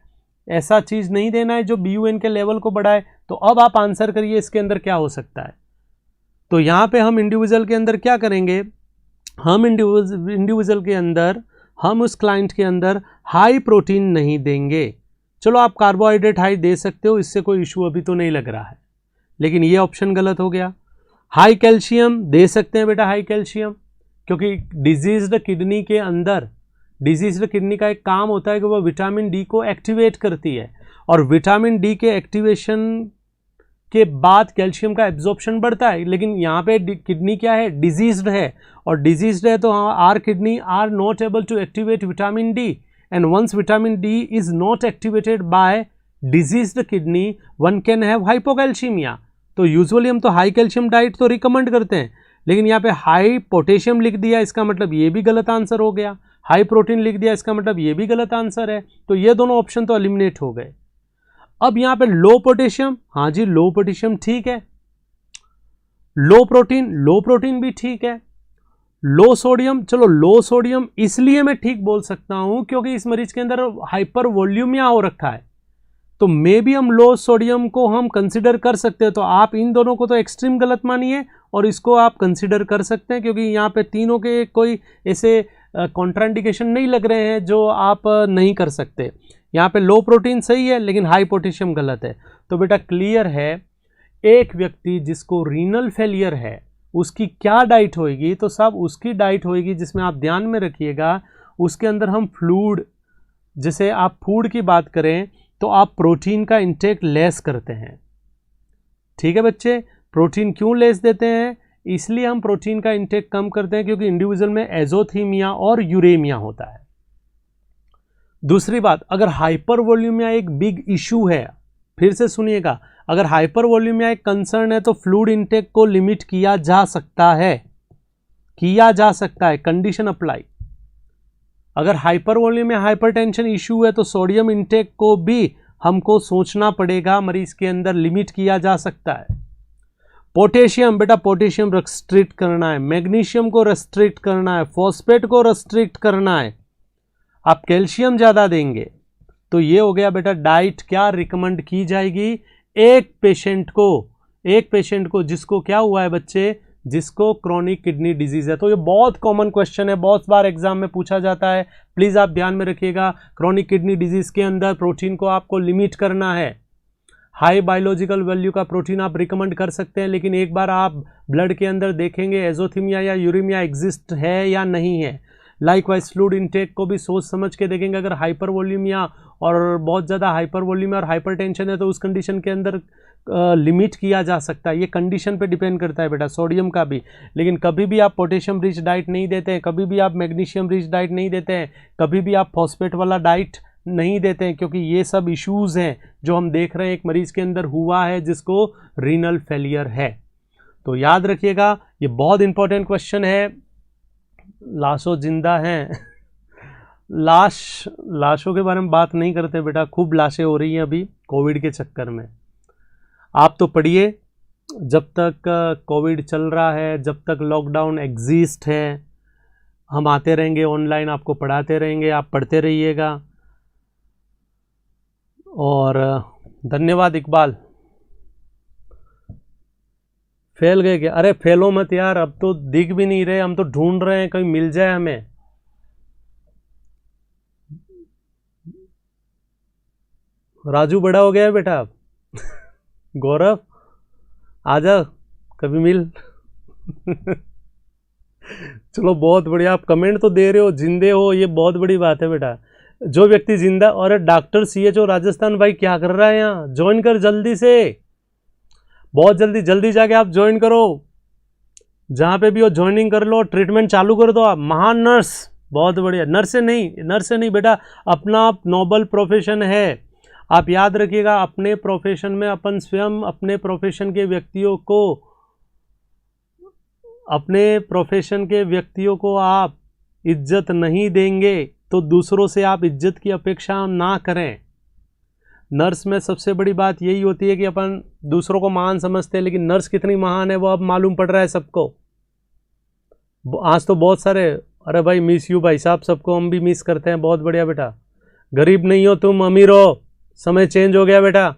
ऐसा चीज़ नहीं देना है जो BUN के लेवल को बढ़ाए। तो अब आप आंसर करिए इसके अंदर क्या हो सकता है। तो यहाँ पे हम इंडिविजुअल के अंदर क्या करेंगे, हम इंडिविजुअल के अंदर हम उस क्लाइंट के अंदर हाई प्रोटीन नहीं देंगे। चलो आप कार्बोहाइड्रेट हाई दे सकते हो, इससे कोई इशू अभी तो नहीं लग रहा है, लेकिन ये ऑप्शन गलत हो गया। हाई कैल्शियम दे सकते हैं बेटा, हाई कैल्शियम, क्योंकि डिजीज्ड किडनी के अंदर, डिजीज्ड किडनी का एक काम होता है कि वह विटामिन डी को एक्टिवेट करती है, और विटामिन डी के एक्टिवेशन के बाद कैल्शियम का एब्जॉर्प्शन बढ़ता है। लेकिन यहाँ पे किडनी क्या है, डिजीज्ड है, और डिजीज्ड है तो our kidney are not able to activate vitamin D, and once vitamin D is not activated by diseased kidney one can have hypocalcemia. तो यूजुअली हम तो हाई कैल्शियम डाइट तो रिकमेंड करते हैं, लेकिन यहाँ पे हाई पोटेशियम लिख दिया, इसका मतलब ये भी गलत आंसर हो गया। हाई प्रोटीन लिख दिया, इसका मतलब ये भी गलत आंसर है। तो ये दोनों ऑप्शन तो एलिमिनेट हो गए। अब यहाँ पे लो पोटेशियम, हाँ जी लो पोटेशियम ठीक है, लो प्रोटीन भी ठीक है, लो सोडियम, चलो लो सोडियम इसलिए मैं ठीक बोल सकता हूं क्योंकि इस मरीज के अंदर हाइपर वॉल्यूमिया हो रखा है, तो मे भी हम लो सोडियम को हम कंसिडर कर सकते हैं। तो आप इन दोनों को तो एक्सट्रीम गलत मानिए और इसको आप कंसिडर कर सकते हैं, क्योंकि यहाँ पे तीनों के कोई ऐसे कॉन्ट्राइंडिकेशन नहीं लग रहे हैं जो आप नहीं कर सकते। यहाँ पे लो प्रोटीन सही है लेकिन हाई पोटेशियम गलत है। तो बेटा क्लियर है, एक व्यक्ति जिसको रीनल फेलियर है उसकी क्या डाइट होएगी, तो सब उसकी डाइट होएगी जिसमें आप ध्यान में रखिएगा उसके अंदर हम फ्लूइड, जैसे आप फूड की बात करें तो आप प्रोटीन का इंटेक लेस करते हैं। ठीक है बच्चे, प्रोटीन क्यों लेस देते हैं, इसलिए हम प्रोटीन का इंटेक कम करते हैं क्योंकि इंडिविजुअल में एजोथीमिया और यूरेमिया होता है। दूसरी बात, अगर हाइपर वॉल्यूमिया एक बिग इशू है, फिर से सुनिएगा, अगर हाइपर वॉल्यूमिया एक कंसर्न है तो फ्लूइड इंटेक को लिमिट किया जा सकता है, कंडीशन अप्लाई। अगर हाइपर वॉल्यूमिया हाइपरटेंशन इशू है तो सोडियम इंटेक को भी हमको सोचना पड़ेगा, मरीज के अंदर लिमिट किया जा सकता है। पोटेशियम, बेटा पोटेशियम रेस्ट्रिक्ट करना है, मैग्नीशियम को रेस्ट्रिक्ट करना है, फॉस्फेट को रेस्ट्रिक्ट करना है, आप कैल्शियम ज़्यादा देंगे। तो ये हो गया बेटा डाइट क्या रिकमेंड की जाएगी एक पेशेंट को जिसको क्या हुआ है बच्चे, जिसको क्रोनिक किडनी डिजीज है। तो ये बहुत कॉमन क्वेश्चन है, बहुत बार एग्जाम में पूछा जाता है, प्लीज़ आप ध्यान में रखिएगा। क्रोनिक किडनी डिजीज के अंदर प्रोटीन को आपको लिमिट करना है। हाई बायोलॉजिकल वैल्यू का प्रोटीन आप रिकमेंड कर सकते हैं, लेकिन एक बार आप ब्लड के अंदर देखेंगे एजोथीमिया या यूरेमिया एग्जिस्ट है या नहीं है। लाइकवाइज फ्लूइड इंटेक को भी सोच समझ के देखेंगे। अगर हाइपर वॉल्यूमिया और बहुत ज़्यादा हाइपर वॉल्यूमिया और हाइपरटेंशन है तो उस कंडीशन के अंदर लिमिट किया जा सकता है। ये कंडीशन पे डिपेंड करता है बेटा, सोडियम का भी। लेकिन कभी भी आप पोटेशियम रिच डाइट नहीं देते हैं, कभी भी आप मैग्नीशियम रिच डाइट नहीं देते हैं, कभी भी आप फॉस्फेट वाला डाइट नहीं देते हैं, क्योंकि ये सब इश्यूज़ हैं जो हम देख रहे हैं एक मरीज़ के अंदर हुआ है जिसको रीनल फेलियर है। तो याद रखिएगा, ये बहुत इंपॉर्टेंट क्वेश्चन है। लाशों जिंदा हैं लाशों के बारे में बात नहीं करते बेटा, खूब लाशें हो रही हैं अभी कोविड के चक्कर में। आप तो पढ़िए, जब तक कोविड चल रहा है, जब तक लॉकडाउन एग्जिस्ट है, हम आते रहेंगे ऑनलाइन, आपको पढ़ाते रहेंगे, आप पढ़ते रहिएगा। और धन्यवाद इकबाल। फेल गए क्या? अरे फेलो मत यार, अब तो दिख भी नहीं रहे, हम तो ढूंढ रहे हैं कहीं मिल जाए हमें। राजू बड़ा हो गया है बेटा अब। गौरव आजा कभी मिल। चलो बहुत बढ़िया, आप कमेंट तो दे रहे हो, जिंदे हो, ये बहुत बड़ी बात है बेटा। जो व्यक्ति जिंदा, और डॉक्टर CHO राजस्थान भाई क्या कर रहा है यहाँ, ज्वाइन कर जल्दी से, बहुत जल्दी जाके आप ज्वाइन करो, जहाँ पे भी हो ज्वाइनिंग कर लो, ट्रीटमेंट चालू कर दो आप। महान नर्स, बहुत बढ़िया। नर्स से नहीं बेटा, अपना नोबल प्रोफेशन है। आप याद रखिएगा, अपने प्रोफेशन में अपन स्वयं अपने प्रोफेशन के व्यक्तियों को आप इज्जत नहीं देंगे तो दूसरों से आप इज्जत की अपेक्षा ना करें। नर्स में सबसे बड़ी बात यही होती है कि अपन दूसरों को महान समझते हैं, लेकिन नर्स कितनी महान है वो अब मालूम पड़ रहा है सबको। आज तो बहुत सारे, अरे भाई मिस यू भाई साहब, सबको हम भी मिस करते हैं। बहुत बढ़िया बेटा, गरीब नहीं हो तुम, अमीर हो, समय चेंज हो गया बेटा।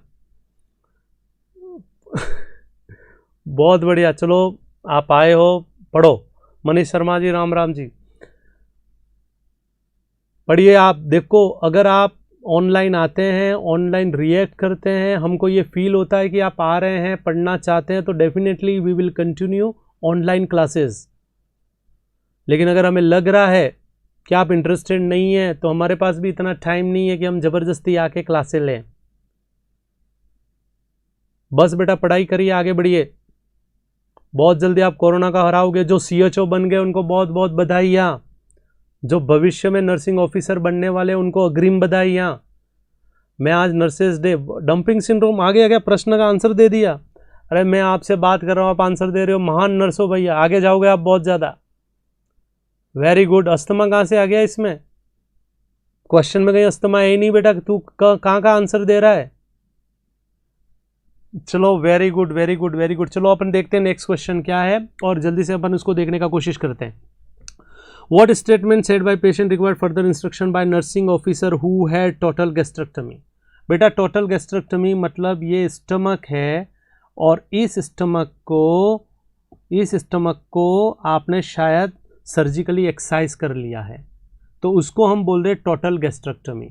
बहुत बढ़िया, चलो आप आए हो, पढ़ो। मनीष शर्मा जी, राम राम जी, पढ़िए आप। देखो, अगर आप ऑनलाइन आते हैं, ऑनलाइन रिएक्ट करते हैं, हमको ये फील होता है कि आप आ रहे हैं, पढ़ना चाहते हैं, तो definitely we will continue online classes. लेकिन अगर हमें लग रहा है कि आप इंटरेस्टेड नहीं है, तो हमारे पास भी इतना टाइम नहीं है कि हम ज़बरदस्ती आके क्लासें लें। बस बेटा पढ़ाई करिए, आगे बढ़िए, बहुत जल्दी आप कोरोना का हराओगे। जो CHO बन गए उनको बहुत बहुत बधाइयाँ, जो भविष्य में नर्सिंग ऑफिसर बनने वाले उनको अग्रिम बधाइयाँ। मैं आज नर्सेज डे, डंपिंग सिंड्रोम आगे आ गया, प्रश्न का आंसर दे दिया। अरे मैं आपसे बात कर रहा हूँ, आप आंसर दे रहे हो, महान नर्स हो भैया, आगे जाओगे आप बहुत ज़्यादा। Very good. अस्थमा कहाँ से आ गया इसमें? क्वेश्चन में कहीं अस्थमा है ही नहीं बेटा, तू कहाँ का आंसर दे रहा है? चलो very good very good very good. चलो अपन देखते हैं नेक्स्ट क्वेश्चन क्या है, और जल्दी से अपन उसको देखने का कोशिश करते हैं। What statement said by patient required further instruction by nursing officer who had total gastrectomy? बेटा टोटल गैस्ट्रेक्टमी मतलब ये स्टमक है और इस स्टमक को आपने शायद सर्जिकली एक्ससाइज कर लिया है, तो उसको हम बोल रहे हैं टोटल गैस्ट्रेक्टमी।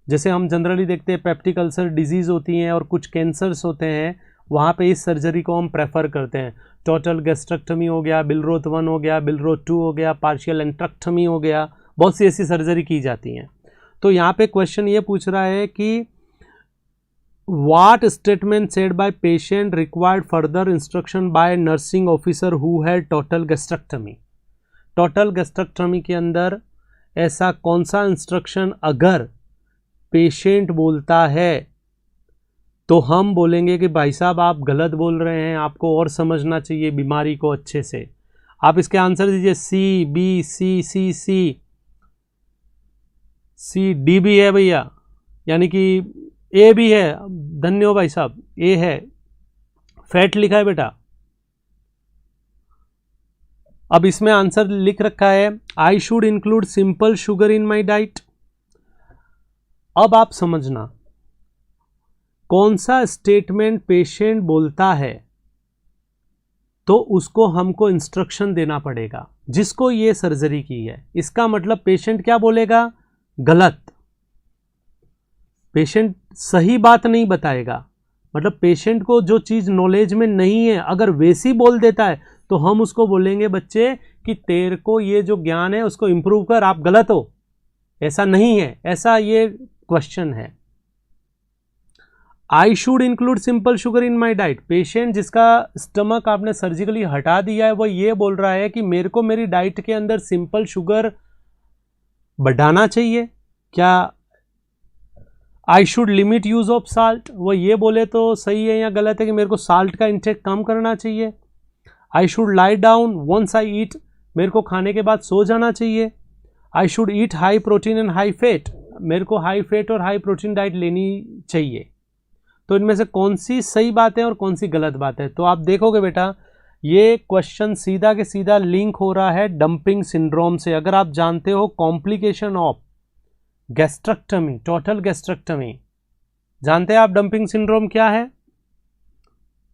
जैसे हम जनरली देखते हैं पेप्टिक अल्सर डिजीज़ होती हैं और कुछ कैंसर्स होते हैं, वहाँ पे इस सर्जरी को हम प्रेफर करते हैं। टोटल गैस्ट्रेक्टमी हो गया, बिलरोथ 1 हो गया, बिलरोथ 2 हो गया, पार्शियल एंट्रेक्टमी हो गया, बहुत सी ऐसी सर्जरी की जाती हैं। तो यहाँ पे क्वेश्चन ये पूछ रहा है कि What statement said by patient required further instruction by nursing officer who had total gastrectomy? Total gastrectomy के अंदर ऐसा कौन सा इंस्ट्रक्शन अगर पेशेंट बोलता है तो हम बोलेंगे कि भाई साहब आप गलत बोल रहे हैं, आपको और समझना चाहिए बीमारी को अच्छे से। आप इसके आंसर दीजिए। सी, बी, सी, सी, सी, सी, डी भी है भैया, यानी कि ए भी है। धन्य हो भाई साहब, ए है। फैट लिखा है बेटा। अब इसमें आंसर लिख रखा है I should include simple sugar in my diet. अब आप समझना कौन सा स्टेटमेंट पेशेंट बोलता है तो उसको हमको इंस्ट्रक्शन देना पड़ेगा, जिसको ये सर्जरी की है। इसका मतलब पेशेंट क्या बोलेगा? गलत। पेशेंट सही बात नहीं बताएगा। मतलब पेशेंट को जो चीज़ नॉलेज में नहीं है अगर वैसी बोल देता है तो हम उसको बोलेंगे बच्चे कि तेरे को ये जो ज्ञान है उसको इम्प्रूव कर, आप गलत हो, ऐसा नहीं है, ऐसा ये क्वेश्चन है। I should include simple sugar in my diet. Patient जिसका स्टमक आपने सर्जिकली हटा दिया है वो ये बोल रहा है कि मेरे को मेरी डाइट के अंदर सिंपल शुगर बढ़ाना चाहिए क्या? I should limit use of salt, वो ये बोले तो सही है या गलत है कि मेरे को साल्ट का इंटेक कम करना चाहिए? I should lie down once I eat, मेरे को खाने के बाद सो जाना चाहिए? I should eat high protein and high fat, मेरे को हाई फैट और हाई प्रोटीन डाइट लेनी चाहिए। तो इनमें से कौन सी सही बात है और कौन सी गलत बात है? तो आप देखोगे बेटा ये क्वेश्चन सीधा के सीधा लिंक हो रहा है डंपिंग सिंड्रोम से। अगर आप जानते हो complication of gastrectomy, total gastrectomy, जानते हैं आप डंपिंग सिंड्रोम क्या है?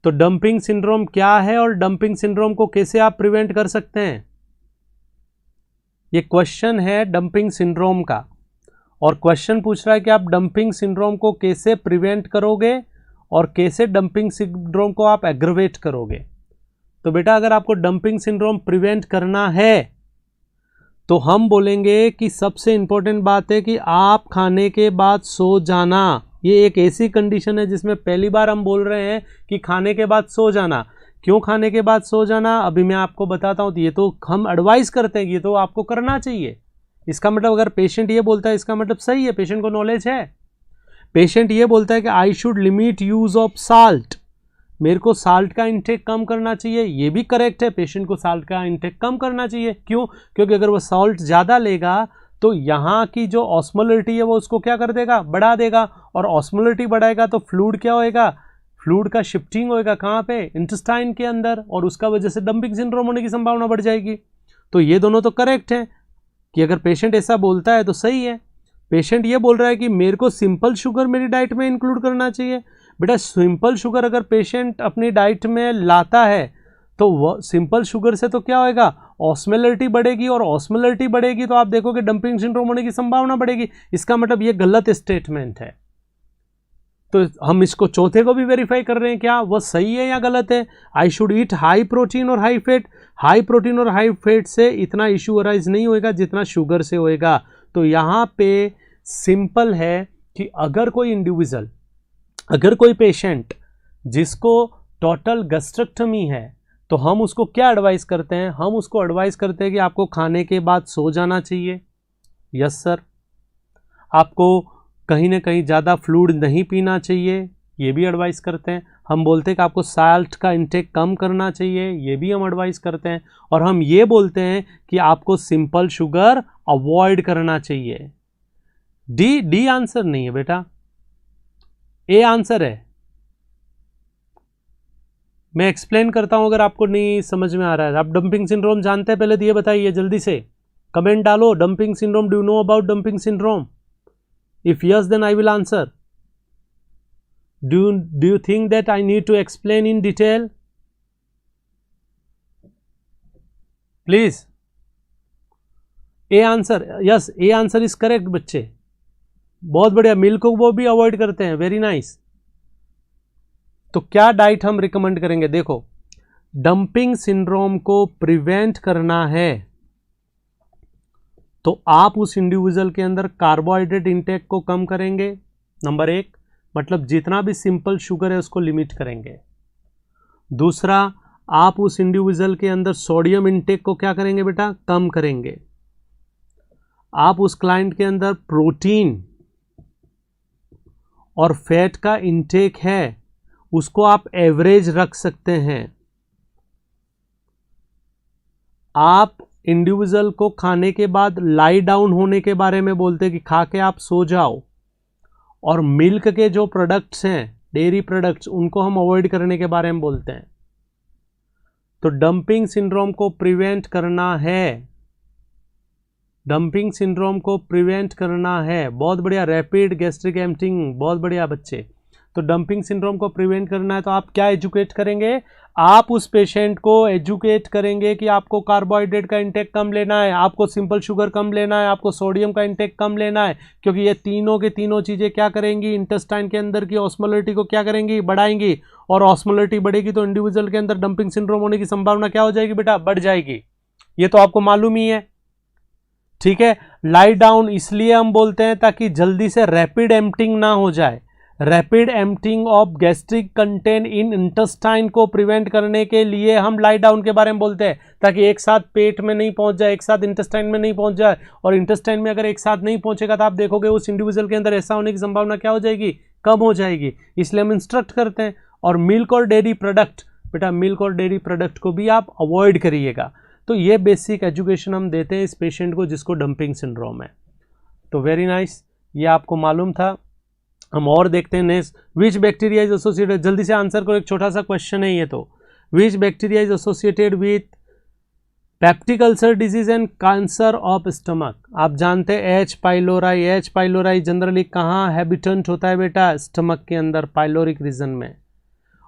तो डंपिंग सिंड्रोम क्या है और डंपिंग सिंड्रोम को कैसे आप प्रिवेंट कर सकते हैं, ये क्वेश्चन है डंपिंग सिंड्रोम का। और क्वेश्चन पूछ रहा है कि आप डंपिंग सिंड्रोम को कैसे प्रिवेंट करोगे और कैसे डंपिंग सिंड्रोम को आप एग्रवेट करोगे। तो बेटा अगर आपको डंपिंग सिंड्रोम प्रिवेंट करना है तो हम बोलेंगे कि सबसे इंपॉर्टेंट बात है कि आप खाने के बाद सो जाना। ये एक ऐसी कंडीशन है जिसमें पहली बार हम बोल रहे हैं कि खाने के बाद सो जाना। क्यों खाने के बाद सो जाना अभी मैं आपको बताता हूँ। तो ये तो हम एडवाइस करते हैं, ये तो आपको करना चाहिए। इसका मतलब अगर पेशेंट ये बोलता है इसका मतलब सही है, पेशेंट को नॉलेज है। पेशेंट ये बोलता है कि I should limit use of salt, मेरे को साल्ट का इंटेक कम करना चाहिए, ये भी करेक्ट है, पेशेंट को साल्ट का इंटेक कम करना चाहिए। क्यों? क्योंकि अगर वो साल्ट ज़्यादा लेगा तो यहाँ की जो ऑस्मोलरिटी है वो उसको क्या कर देगा? बढ़ा देगा। और ऑस्मोलरिटी बढ़ाएगा तो फ्लूइड क्या होएगा? फ्लूइड का शिफ्टिंग होएगा कहाँ पे? इंटेस्टाइन के अंदर, और उसका वजह से डंपिंग सिंड्रोम होने की संभावना बढ़ जाएगी। तो ये दोनों तो करेक्ट है कि अगर पेशेंट ऐसा बोलता है तो सही है। पेशेंट ये बोल रहा है कि मेरे को सिंपल शुगर मेरी डाइट में इंक्लूड करना चाहिए। बेटा सिंपल शुगर अगर पेशेंट अपनी डाइट में लाता है तो वो सिंपल शुगर से तो क्या होएगा? ऑस्मोलरिटी बढ़ेगी, और ऑस्मोलरिटी बढ़ेगी तो आप देखोगे डंपिंग सिंड्रोम होने की संभावना बढ़ेगी। इसका मतलब ये गलत स्टेटमेंट है। तो हम इसको चौथे को भी वेरीफाई कर रहे हैं, क्या वो सही है या गलत है? आई शुड ईट हाई प्रोटीन और हाई फैट। हाई प्रोटीन और हाई फैट से इतना इशू अराइज नहीं होएगा जितना शुगर से होएगा। तो यहाँ पे सिंपल है कि अगर कोई इंडिविजुअल, अगर कोई पेशेंट जिसको टोटल गैस्ट्रेक्टमी है तो हम उसको क्या एडवाइस करते हैं? हम उसको एडवाइस करते हैं कि आपको खाने के बाद सो जाना चाहिए। Yes sir. आपको कहीं ना कहीं ज़्यादा फ्लूइड नहीं पीना चाहिए, ये भी एडवाइस करते हैं। हम बोलते हैं कि आपको साल्ट का इंटेक कम करना चाहिए, ये भी हम एडवाइस करते हैं। और हम ये बोलते हैं कि आपको सिंपल शुगर अवॉइड करना चाहिए। डी आंसर नहीं है बेटा, ए आंसर है। मैं एक्सप्लेन करता हूं अगर आपको नहीं समझ में आ रहा है। आप डंपिंग सिंड्रोम जानते हैं पहले तो ये बताइए जल्दी से, कमेंट डालो। Dumping syndrome, do you know about dumping syndrome? If yes then I will answer. Do you think that I need to explain in detail? Please. A answer, yes, A answer is correct बच्चे, बहुत बढ़िया। Milk को वो भी avoid करते हैं, very nice. तो क्या डाइट हम रिकमेंड करेंगे? देखो, डंपिंग सिंड्रोम को प्रिवेंट करना है तो आप उस इंडिविजुअल के अंदर कार्बोहाइड्रेट इंटेक को कम करेंगे, नंबर एक, मतलब जितना भी सिंपल शुगर है उसको लिमिट करेंगे। दूसरा, आप उस इंडिविजुअल के अंदर सोडियम इंटेक को क्या करेंगे बेटा? कम करेंगे। आप उस क्लाइंट के अंदर प्रोटीन और फैट का इंटेक है उसको आप एवरेज रख सकते हैं। आप इंडिविजुअल को खाने के बाद लाई डाउन होने के बारे में बोलते हैं कि खा के आप सो जाओ, और मिल्क के जो प्रोडक्ट्स हैं, डेयरी प्रोडक्ट्स, उनको हम अवॉइड करने के बारे में बोलते हैं। तो डंपिंग सिंड्रोम को प्रिवेंट करना है, डंपिंग सिंड्रोम को प्रिवेंट करना है। बहुत बढ़िया, रैपिड गैस्ट्रिक एम्पटिंग, बहुत बढ़िया बच्चे। तो डंपिंग सिंड्रोम को प्रिवेंट करना है तो आप क्या एजुकेट करेंगे? आप उस पेशेंट को एजुकेट करेंगे कि आपको कार्बोहाइड्रेट का इंटेक कम लेना है, आपको सिंपल शुगर कम लेना है, आपको सोडियम का इंटेक कम लेना है, क्योंकि ये तीनों के तीनों चीज़ें क्या करेंगी? इंटेस्टाइन के अंदर की ऑस्मोलरिटी को क्या करेंगी? बढ़ाएंगी, और ऑस्मोलरिटी बढ़ेगी तो इंडिविजुअल के अंदर डंपिंग सिंड्रोम होने की संभावना क्या हो जाएगी बेटा? बढ़ जाएगी। ये तो आपको मालूम ही है, ठीक है। लाई डाउन इसलिए हम बोलते हैं ताकि जल्दी से रैपिड एम्पटिंग ना हो जाए। Rapid emptying of gastric content in intestine को प्रिवेंट करने के लिए हम लाई डाउन के बारे में बोलते हैं, ताकि एक साथ पेट में नहीं पहुंच जाए, एक साथ इंटेस्टाइन में नहीं पहुंच जाए। और इंटेस्टाइन में अगर एक साथ नहीं पहुंचेगा तो आप देखोगे उस इंडिविजुअल के अंदर ऐसा होने की संभावना क्या हो जाएगी? कम हो जाएगी। इसलिए हम इंस्ट्रक्ट करते हैं। और मिल्क और डेयरी प्रोडक्ट, बेटा मिल्क और डेयरी प्रोडक्ट को भी आप अवॉइड करिएगा। तो ये बेसिक एजुकेशन हम देते हैं इस पेशेंट को जिसको डंपिंग सिंड्रोम है। तो वेरी नाइस, ये आपको मालूम था। हम और देखते हैं next, which bacteria is associated, जल्दी से आंसर करो, एक छोटा सा क्वेश्चन है ये। तो विच bacteria is associated with peptic ulcer disease and cancer of stomach? आप जानते हैं H pylori, H pylori generally कहाँ हैबिटेंट होता है बेटा? स्टमक के अंदर, पाइलोरिक रीजन में।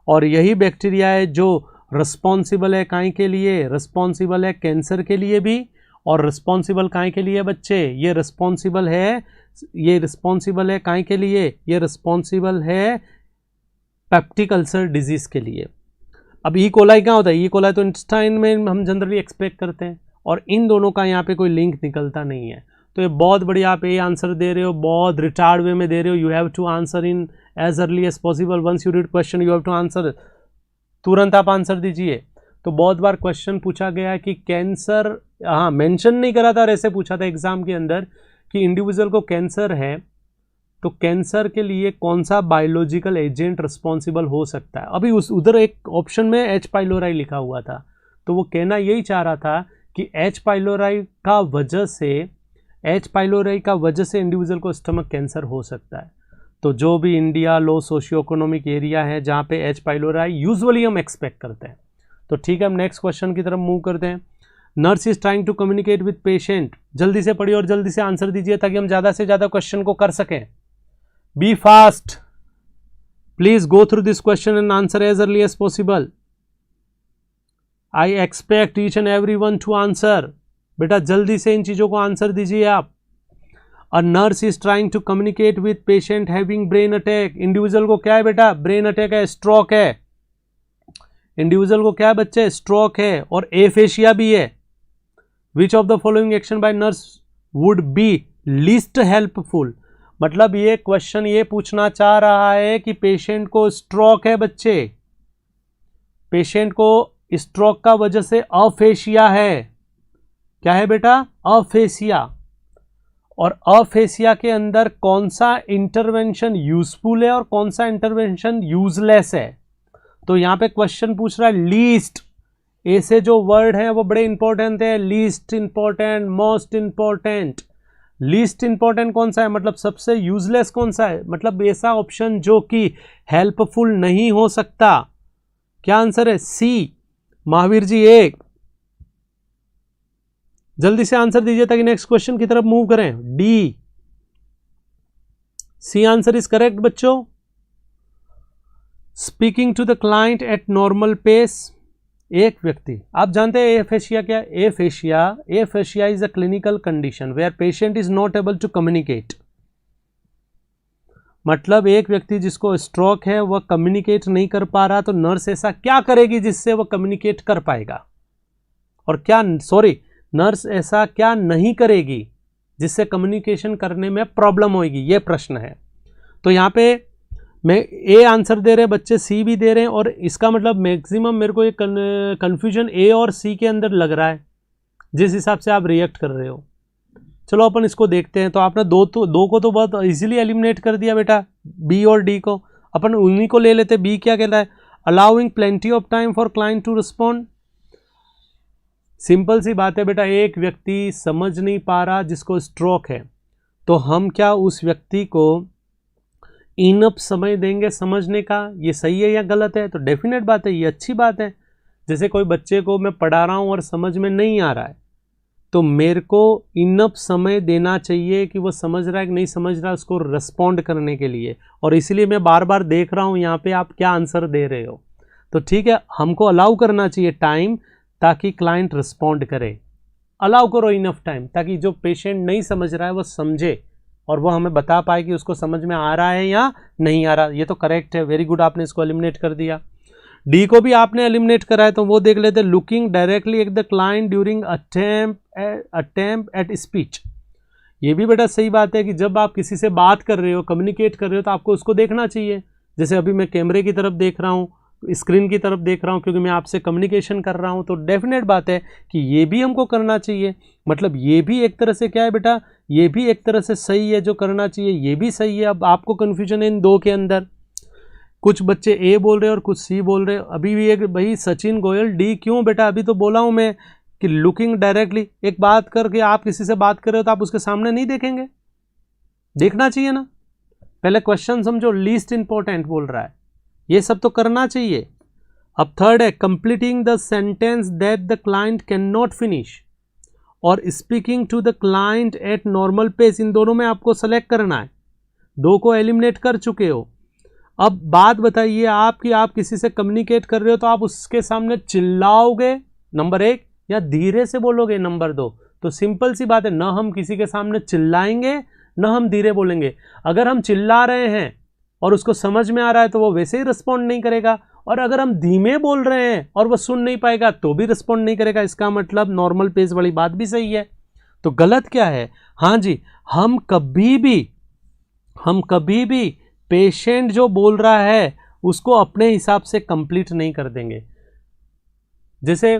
और यही बैक्टीरिया है जो रिस्पॉन्सिबल है काहे के लिए? रिस्पॉन्सिबल है कैंसर के लिए भी, और रिस्पॉन्सिबल काहे के लिए बच्चे? ये रिस्पॉन्सिबल है काहे के लिए? ये रिस्पॉन्सिबल है पेप्टिक अल्सर डिजीज के लिए। अब ई कोलाई क्या होता है? ई कोलाई तो इंटेस्टाइन में हम जनरली एक्सपेक्ट करते हैं, और इन दोनों का यहाँ पे कोई लिंक निकलता नहीं है। तो ये बहुत बढ़िया, आप ये आंसर दे रहे हो, बहुत रिटार्ड वे में दे रहे हो। You have to answer in as early as possible. Once you read question you have to answer, तुरंत आप आंसर दीजिए। तो बहुत बार क्वेश्चन पूछा गया है कि कैंसर, हाँ मेंशन नहीं करा था और ऐसे पूछा था एग्जाम के अंदर कि इंडिविजुअल को कैंसर है तो कैंसर के लिए कौन सा बायोलॉजिकल एजेंट रिस्पॉन्सिबल हो सकता है। अभी उधर एक ऑप्शन में एच पाइलोराई लिखा हुआ था, तो वो कहना यही चाह रहा था कि एच पाइलोराई का वजह से इंडिविजुअल को स्टमक कैंसर हो सकता है। तो जो भी इंडिया लो सोशियो इकोनॉमिक एरिया है जहाँ पे एच पाइलोराई यूजुअली हम एक्सपेक्ट करते हैं। तो ठीक है, हम नेक्स्ट क्वेश्चन की तरफ मूव करते हैं। Nurse is trying to communicate with patient, जल्दी से पढ़िए और जल्दी से आंसर दीजिए ताकि हम ज़्यादा से ज़्यादा क्वेश्चन को कर सकें। Be fast, please go through this question and answer as early as possible. I expect each and every one to answer. बेटा जल्दी से इन चीज़ों को आंसर दीजिए आप। A nurse is trying to communicate with patient having brain attack. Individual को क्या है बेटा? ब्रेन अटैक है, स्ट्रोक है। इंडिविजुअल को क्या है बच्चे? स्ट्रोक है और एफेशिया भी है। Which of the following action by nurse would be least helpful? मतलब ये क्वेश्चन ये पूछना चाह रहा है कि पेशेंट को स्ट्रोक है बच्चे, पेशेंट को स्ट्रोक का वजह से अफेशिया है। क्या है बेटा? अफेशिया। और अफेशिया के अंदर कौन सा इंटरवेंशन यूजफुल है और कौन सा इंटरवेंशन यूजलेस है? तो यहां पे क्वेश्चन पूछ रहा है लीस्ट। ऐसे जो वर्ड है वो बड़े इंपॉर्टेंट है, least important, most important. Least important कौन सा है? मतलब सबसे यूजलेस कौन सा है? मतलब ऐसा ऑप्शन जो कि हेल्पफुल नहीं हो सकता। क्या आंसर है? सी। महावीर जी एक, जल्दी से आंसर दीजिए ताकि नेक्स्ट क्वेश्चन की तरफ मूव करें। D, C answer is correct बच्चों। Speaking to the client at normal pace, एक व्यक्ति, आप जानते हैं एफेशिया क्या है? Aphasia is a clinical condition where patient is not able to communicate. मतलब एक व्यक्ति जिसको स्ट्रोक है वह कम्युनिकेट नहीं कर पा रहा, तो नर्स ऐसा क्या करेगी जिससे वह कम्युनिकेट कर पाएगा, और क्या नर्स ऐसा क्या नहीं करेगी जिससे कम्युनिकेशन करने में प्रॉब्लम होगी, ये प्रश्न है। तो यहाँ पे मैं ए आंसर दे रहे हैं बच्चे, सी भी दे रहे हैं, और इसका मतलब मैक्सिमम मेरे को एक कन्फ्यूजन ए और सी के अंदर लग रहा है जिस हिसाब से आप रिएक्ट कर रहे हो। चलो अपन इसको देखते हैं। तो आपने दो को तो बहुत इजीली एलिमिनेट कर दिया बेटा, बी और डी को। अपन उन्हीं को ले लेते। बी क्या कहता है? Allowing plenty of time for client to respond. Simple सी बात है बेटा, एक व्यक्ति समझ नहीं पा रहा जिसको स्ट्रोक है, तो हम क्या उस व्यक्ति को इनफ समय देंगे समझने का? ये सही है या गलत है? तो डेफिनेट बात है, ये अच्छी बात है। जैसे कोई बच्चे को मैं पढ़ा रहा हूँ और समझ में नहीं आ रहा है, तो मेरे को इनफ समय देना चाहिए कि वो समझ रहा है कि नहीं समझ रहा है, उसको रिस्पॉन्ड करने के लिए। और इसीलिए मैं बार बार देख रहा हूँ यहाँ पे आप क्या आंसर दे रहे हो। तो ठीक है, हमको अलाउ करना चाहिए टाइम ताकि क्लाइंट रिस्पॉन्ड करे। अलाउ करो इनफ टाइम ताकि जो पेशेंट नहीं समझ रहा है वो समझे और वो हमें बता पाए कि उसको समझ में आ रहा है या नहीं आ रहा। ये तो करेक्ट है, वेरी गुड, आपने इसको एलिमिनेट कर दिया। डी को भी आपने एलिमिनेट करा है, तो वो देख लेते। Looking directly at the client during attempt at speech. ये भी बेटा सही बात है कि जब आप किसी से बात कर रहे हो, कम्युनिकेट कर रहे हो, तो आपको उसको देखना चाहिए। जैसे अभी मैं कैमरे की तरफ देख रहा हूँ, स्क्रीन की तरफ देख रहा हूँ, क्योंकि मैं आपसे कम्युनिकेशन कर रहा हूँ, तो डेफिनेट बात है कि ये भी हमको करना चाहिए। मतलब ये भी एक तरह से क्या है बेटा, ये भी एक तरह से सही है, जो करना चाहिए ये भी सही है। अब आपको कन्फ्यूजन है इन दो के अंदर, कुछ बच्चे ए बोल रहे हैं और कुछ सी बोल रहे हैं। अभी भी एक भाई सचिन गोयल डी क्यों बेटा? अभी तो बोला हूँ मैं कि लुकिंग डायरेक्टली, एक बात करके आप किसी से बात कर रहे हो तो आप उसके सामने नहीं देखेंगे, देखना चाहिए ना। पहले क्वेश्चन समझो, लीस्ट इंपॉर्टेंट बोल रहा है, ये सब तो करना चाहिए। अब थर्ड है completing the sentence that the client can not finish or speaking to the client at normal pace. इन दोनों में आपको सेलेक्ट करना है। दो को एलिमिनेट कर चुके हो। अब बात बताइए आप कि आप किसी से कम्युनिकेट कर रहे हो तो आप उसके सामने चिल्लाओगे नंबर एक, या धीरे से बोलोगे नंबर दो? तो सिंपल सी बात है, ना हम किसी के सामने चिल्लाएंगे ना हम धीरे बोलेंगे। अगर हम चिल्ला रहे हैं और उसको समझ में आ रहा है तो वो वैसे ही रिस्पॉन्ड नहीं करेगा, और अगर हम धीमे बोल रहे हैं और वो सुन नहीं पाएगा तो भी रिस्पॉन्ड नहीं करेगा। इसका मतलब नॉर्मल पेस वाली बात भी सही है। तो गलत क्या है? हाँ जी, हम कभी भी पेशेंट जो बोल रहा है उसको अपने हिसाब से कंप्लीट नहीं कर देंगे। जैसे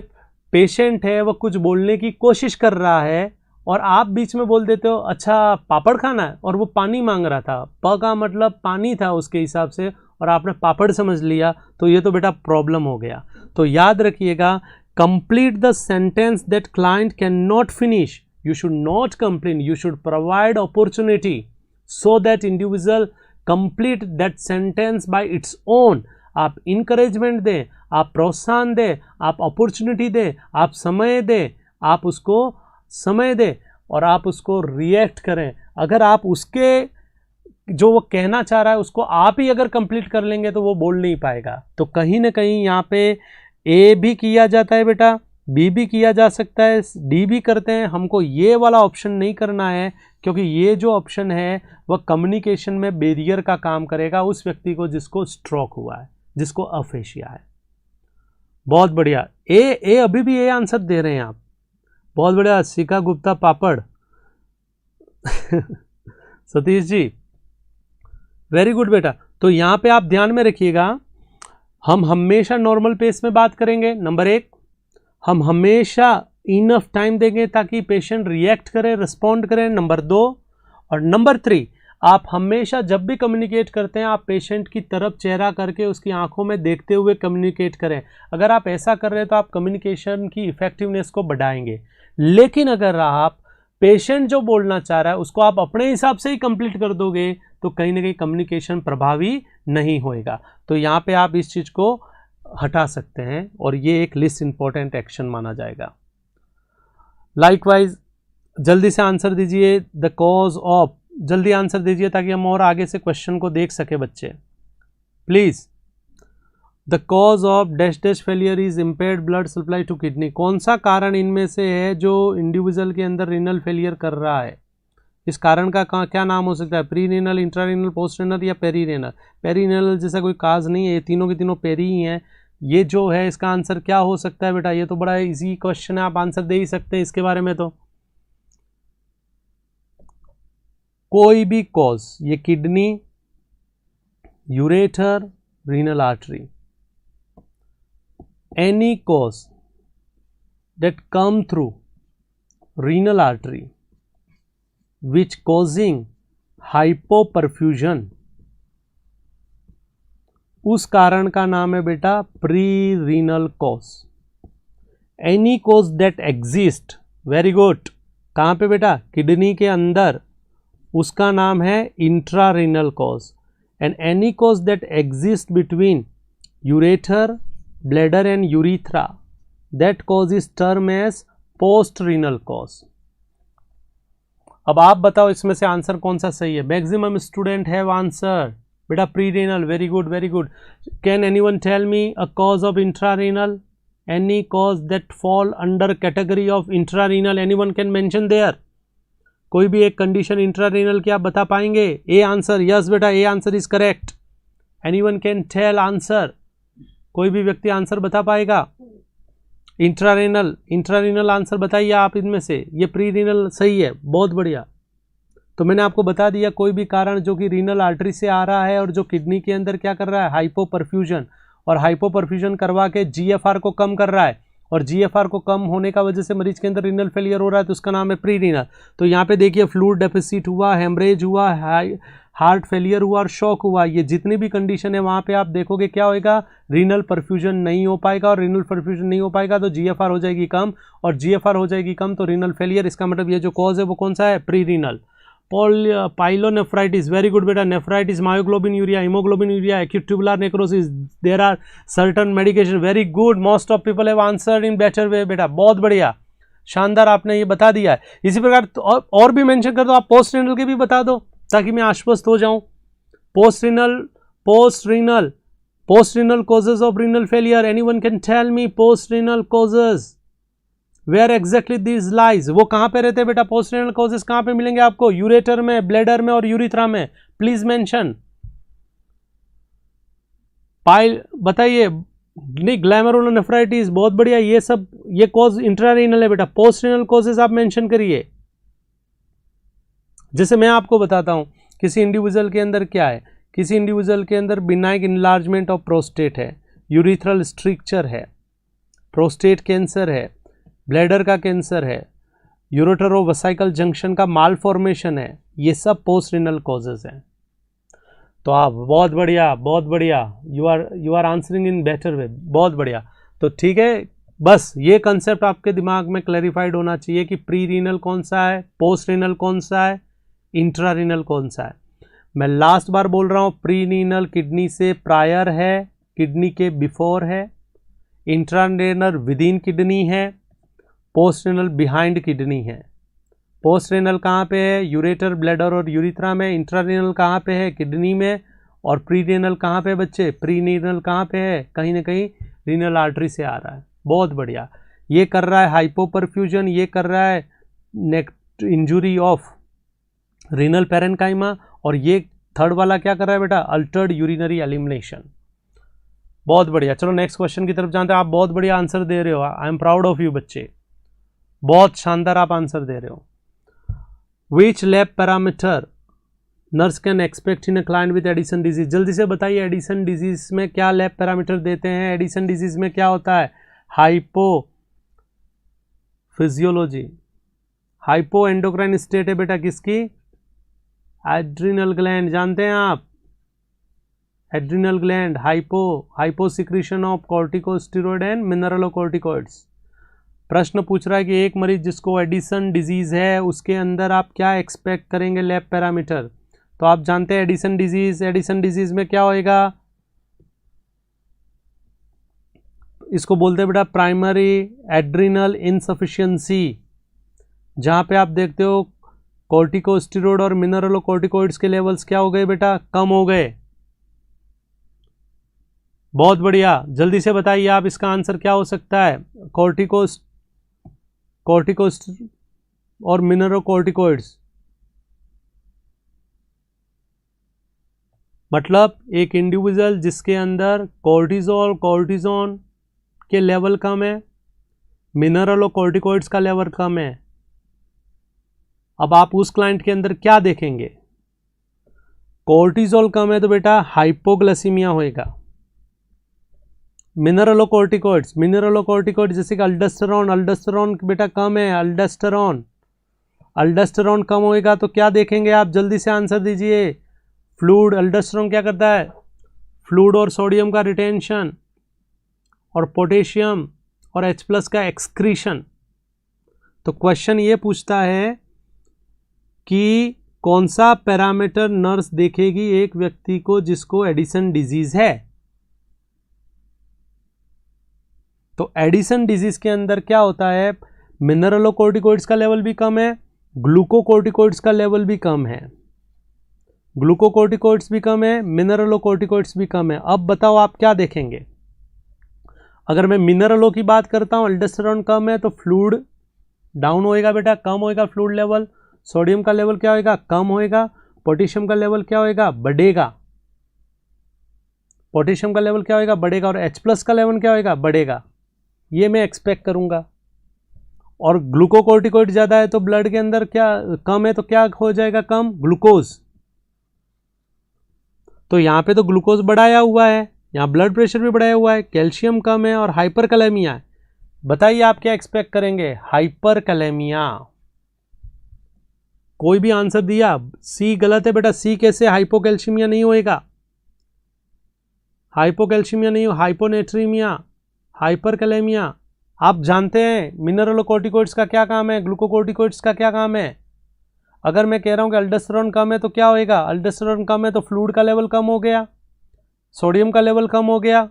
पेशेंट है, वो कुछ बोलने की कोशिश कर रहा है और आप बीच में बोल देते हो अच्छा पापड़ खाना है, और वो पानी मांग रहा था, प का मतलब पानी था उसके हिसाब से, और आपने पापड़ समझ लिया, तो ये तो बेटा प्रॉब्लम हो गया। तो याद रखिएगा, complete the sentence that client can not finish. You should not complain, you should provide opportunity so that individual complete that sentence by its own. आप इंकरेजमेंट दें, आप प्रोत्साहन दें, आप अपॉर्चुनिटी दें, आप समय दें, आप उसको समय दें और आप उसको रिएक्ट करें। अगर आप उसके जो वो कहना चाह रहा है उसको आप ही अगर कंप्लीट कर लेंगे तो वो बोल नहीं पाएगा। तो कहीं ना कहीं यहाँ पे ए भी किया जाता है बेटा, बी भी किया जा सकता है, डी भी करते हैं। हमको ये वाला ऑप्शन नहीं करना है, क्योंकि ये जो ऑप्शन है वह कम्युनिकेशन में बैरियर का काम करेगा उस व्यक्ति को जिसको स्ट्रोक हुआ है, जिसको अफेशिया है। बहुत बढ़िया, ए अभी भी ए आंसर दे रहे हैं आप, बहुत बढ़िया। शिखा गुप्ता पापड़ सतीश जी, वेरी गुड बेटा। तो यहाँ पे आप ध्यान में रखिएगा, हम हमेशा नॉर्मल पेस में बात करेंगे। नंबर एक, हम हमेशा इनफ टाइम देंगे ताकि पेशेंट रिएक्ट करे, रिस्पॉन्ड करे। नंबर दो, और नंबर थ्री, आप हमेशा जब भी कम्युनिकेट करते हैं आप पेशेंट की तरफ चेहरा करके उसकी आंखों में देखते हुए कम्युनिकेट करें। अगर आप ऐसा कर रहे हैं तो आप कम्युनिकेशन की इफेक्टिवनेस को बढ़ाएंगे। लेकिन अगर आप पेशेंट जो बोलना चाह रहा है उसको आप अपने हिसाब से ही कंप्लीट कर दोगे तो कहीं ना कहीं कम्युनिकेशन प्रभावी नहीं होएगा। तो यहाँ पे आप इस चीज़ को हटा सकते हैं और ये एक लिस्ट इंपॉर्टेंट एक्शन माना जाएगा। लाइकवाइज जल्दी से आंसर दीजिए, द कॉज ऑफ, जल्दी आंसर दीजिए ताकि हम और आगे से क्वेश्चन को देख सके बच्चे, please. The cause of dash dash failure is impaired blood supply to kidney. कौन सा कारण इनमें से है जो इंडिविजुअल के अंदर रीनल फेलियर कर रहा है? इस कारण का क्या नाम हो सकता है? Pre renal, intra renal, post renal या पेरी रीनल? पेरी रीनल जैसा कोई काज नहीं है, ये तीनों के तीनों पेरी ही हैं। ये जो है इसका आंसर क्या हो सकता है बेटा? ये तो बड़ा इजी क्वेश्चन है, आप आंसर दे ही सकते हैं इसके बारे में। तो कोई भी कॉज, ये kidney, ureter, renal artery, any cause that come through renal artery which causing hypoperfusion, उस कारण का नाम है बेटा pre renal cause. Any cause that exist, very good, कहाँ पे बेटा? किडनी के अंदर, उसका नाम है intra renal cause. And any cause that exist between ureter, bladder and urethra, that cause is term as post renal cause. अब आप बताओ इसमें से आंसर कौन सा सही है? मैक्सिमम स्टूडेंट हैव आंसर बेटा pre renal. Very good, very good. Can anyone tell me a cause of intra renal? Any cause that fall under category of intra renal, anyone can mention there? कोई भी एक condition intra renal की आप बता पाएंगे? ए answer, yes बेटा, A answer is correct. Anyone can tell answer? कोई भी व्यक्ति आंसर बता पाएगा? इंट्रारीनल आंसर बताइए आप इनमें से। ये प्री रीनल सही है, बहुत बढ़िया। तो मैंने आपको बता दिया कोई भी कारण जो कि रीनल आर्टरी से आ रहा है और जो किडनी के अंदर क्या कर रहा है? हाइपोपरफ्यूजन, और हाइपोपरफ्यूजन करवा के जीएफआर को कम कर रहा है, और जीएफआर को कम होने का वजह से मरीज के अंदर रीनल फेलियर हो रहा है, तो उसका नाम है प्री रीनल। तो यहाँ पे देखिए फ्लूइड डेफिसिट हुआ, हेमरेज हुआ, हार्ट फेलियर हुआ और शॉक हुआ, ये जितनी भी कंडीशन है वहाँ पे आप देखोगे क्या होएगा? रीनल परफ्यूजन नहीं हो पाएगा, और रीनल परफ्यूजन नहीं हो पाएगा तो जीएफआर हो जाएगी कम, और जीएफआर हो जाएगी कम तो रीनल फेलियर। इसका मतलब ये जो कॉज है वो कौन सा है? Pre renal. Pyelonephritis, very good बेटा। Nephritis, myoglobinuria, haemoglobinuria, acute tubular necrosis, there are certain medication. Very good, most of people have answered in better way बेटा, बहुत बढ़िया, शानदार, आपने ये बता दिया है। इसी प्रकार और भी मेंशन कर दो आप, पोस्ट रीनल के भी बता दो ताकि मैं आश्वस्त हो जाऊं। Post renal causes of renal failure, anyone can tell me post renal causes, where exactly these lies? वो कहाँ पे रहते हैं बेटा? पोस्ट रीनल causes कहाँ पे मिलेंगे आपको? यूरेटर में, ब्लैडर में और यूरिथ्रा में, प्लीज मेंशन। बताइए। नहीं, ग्लैमेरुलोनेफ्राइटिस, बहुत बढ़िया, ये सब ये कॉज इंट्रारीनल है बेटा। पोस्ट रीनल कॉजेज आप मेंशन करिए। जैसे मैं आपको बताता हूं किसी इंडिविजुअल के अंदर क्या है, किसी इंडिविजुअल के अंदर बिनाइन इनलार्जमेंट ऑफ प्रोस्टेट है, यूरिथ्रल स्ट्रिक्चर है, प्रोस्टेट कैंसर है, ब्लैडर का कैंसर है, यूरोटरोवेसिकल जंक्शन का माल फॉर्मेशन है, ये सब पोस्ट रीनल कॉजेज हैं। तो आप बहुत बढ़िया, बहुत बढ़िया, you are answering in better way, बहुत बढ़िया। तो ठीक है, बस ये कंसेप्ट आपके दिमाग में क्लैरिफाइड होना चाहिए कि प्री रीनल कौन सा है, पोस्ट रीनल कौन सा है, इंट्रा रीनल कौन सा है। मैं लास्ट बार बोल रहा हूँ, प्री रीनल किडनी से प्रायर है, किडनी के बिफोर है, intra renal with in kidney है, पोस्ट रीनल बिहाइंड किडनी है। पोस्ट रीनल कहाँ पे है? यूरेटर, ब्लैडर और यूरिथ्रा में। इंट्रा रीनल कहाँ पे है? किडनी में। और प्री रीनल कहाँ पे बच्चे? प्री रीनल कहाँ पे है? कहीं ना कहीं रीनल आर्टरी से आ रहा है। बहुत बढ़िया। ये कर रहा है हाइपोपरफ्यूजन, ये कर रहा है इंजुरी ऑफ रीनल पैरेन्काइमा, और ये थर्ड वाला क्या कर रहा है बेटा? Altered urinary elimination. बहुत बढ़िया। चलो नेक्स्ट क्वेश्चन की तरफ जानते हैं। आप बहुत बढ़िया आंसर दे रहे हो, I am proud of you बच्चे, बहुत शानदार आप आंसर दे रहे हो। Which lab parameter nurse can expect in a client with Addison disease? जल्दी से बताइए, एडिसन डिजीज में क्या लैब पैरामीटर देते हैं? एडिसन डिजीज में क्या होता है? Hypo physiology, hypo endocrine state है बेटा किसकी? एड्रिनल ग्लैंड, जानते हैं आप? Adrenal gland, hypo secretion of corticosteroid and mineralocorticoids. प्रश्न पूछ रहा है कि एक मरीज जिसको एडिसन डिजीज है उसके अंदर आप क्या एक्सपेक्ट करेंगे लैब पैरामीटर? तो आप जानते हैं एडिसन डिजीज में क्या होएगा? इसको बोलते हैं बेटा प्राइमरी एड्रिनल इनसफिशिएंसी, जहां पे आप देखते हो कॉर्टिकोस्टेरॉइड और मिनरलोकॉर्टिकॉइड्स के लेवल्स क्या हो गए बेटा? कम हो गए। बहुत बढ़िया, जल्दी से बताइए आप, इसका आंसर क्या हो सकता है? कॉर्टिकोस्ट और मिनरोकॉर्टिकॉइड्स, मतलब एक इंडिविजुअल जिसके अंदर कॉर्टिजोल कॉर्टिजोन के लेवल कम है, मिनरल और कॉर्टिकॉइड्स का लेवल कम है। अब आप उस क्लाइंट के अंदर क्या देखेंगे? कॉर्टिजोल कम है तो बेटा हाइपोग्लाइसीमिया होएगा। मिनरलोकॉर्टिकॉइड्स जैसे कि अल्डोस्टेरॉन बेटा कम है, अल्डोस्टेरॉन कम होएगा तो क्या देखेंगे आप? जल्दी से आंसर दीजिए। फ्लूइड, अल्डोस्टेरॉन क्या करता है? फ्लूइड और सोडियम का रिटेंशन, और पोटेशियम और H+ का एक्सक्रीशन। तो क्वेश्चन ये पूछता है कि कौन सा पैरामीटर नर्स देखेगी एक व्यक्ति को जिसको एडिसन डिजीज है? तो एडिसन डिजीज के अंदर क्या होता है? मिनरलोकॉर्टिकॉइड्स का लेवल भी कम है, ग्लूकोकॉर्टिकॉइड्स का लेवल भी कम है, ग्लूकोकॉर्टिकॉइड्स भी कम है, मिनरलोकॉर्टिकॉइड्स भी कम है। अब बताओ आप क्या देखेंगे? अगर मैं मिनरलों की बात करता हूं, अल्डोस्टेरॉन कम है तो फ्लूइड डाउन होएगा बेटा, कम होएगा फ्लूइड लेवल। सोडियम का लेवल क्या होएगा? कम होएगा। पोटेशियम का लेवल क्या होएगा? बढ़ेगा। पोटेशियम का लेवल क्या होएगा? बढ़ेगा। और H+ का लेवल क्या होएगा? बढ़ेगा। ये मैं एक्सपेक्ट करूंगा। और ग्लूकोकॉर्टिकॉइड ज्यादा है तो ब्लड के अंदर क्या कम है तो क्या हो जाएगा? कम ग्लूकोज। तो यहां पे तो ग्लूकोज बढ़ाया हुआ है, यहां ब्लड प्रेशर भी बढ़ाया हुआ है, कैल्शियम कम है और हाइपरकैलेमिया है। बताइए आप क्या एक्सपेक्ट करेंगे? हाइपरकैलेमिया। कोई भी आंसर दिया? सी गलत है बेटा। सी कैसे? हाइपोकैल्शियमिया नहीं होएगा, हाइपोकैल्शियमिया नहीं हो, हाइपोनेट्रीमिया, हाइपरकैलेमिया। आप जानते हैं मिनरलोकॉर्टिकॉइड्स का क्या काम है, ग्लूकोकॉर्टिकॉइड्स का क्या काम है? अगर मैं कह रहा हूं कि अल्डोस्टेरॉन कम है तो क्या होएगा? अल्डोस्टेरॉन कम है तो फ्लूइड का लेवल कम हो गया, सोडियम का लेवल कम हो गया,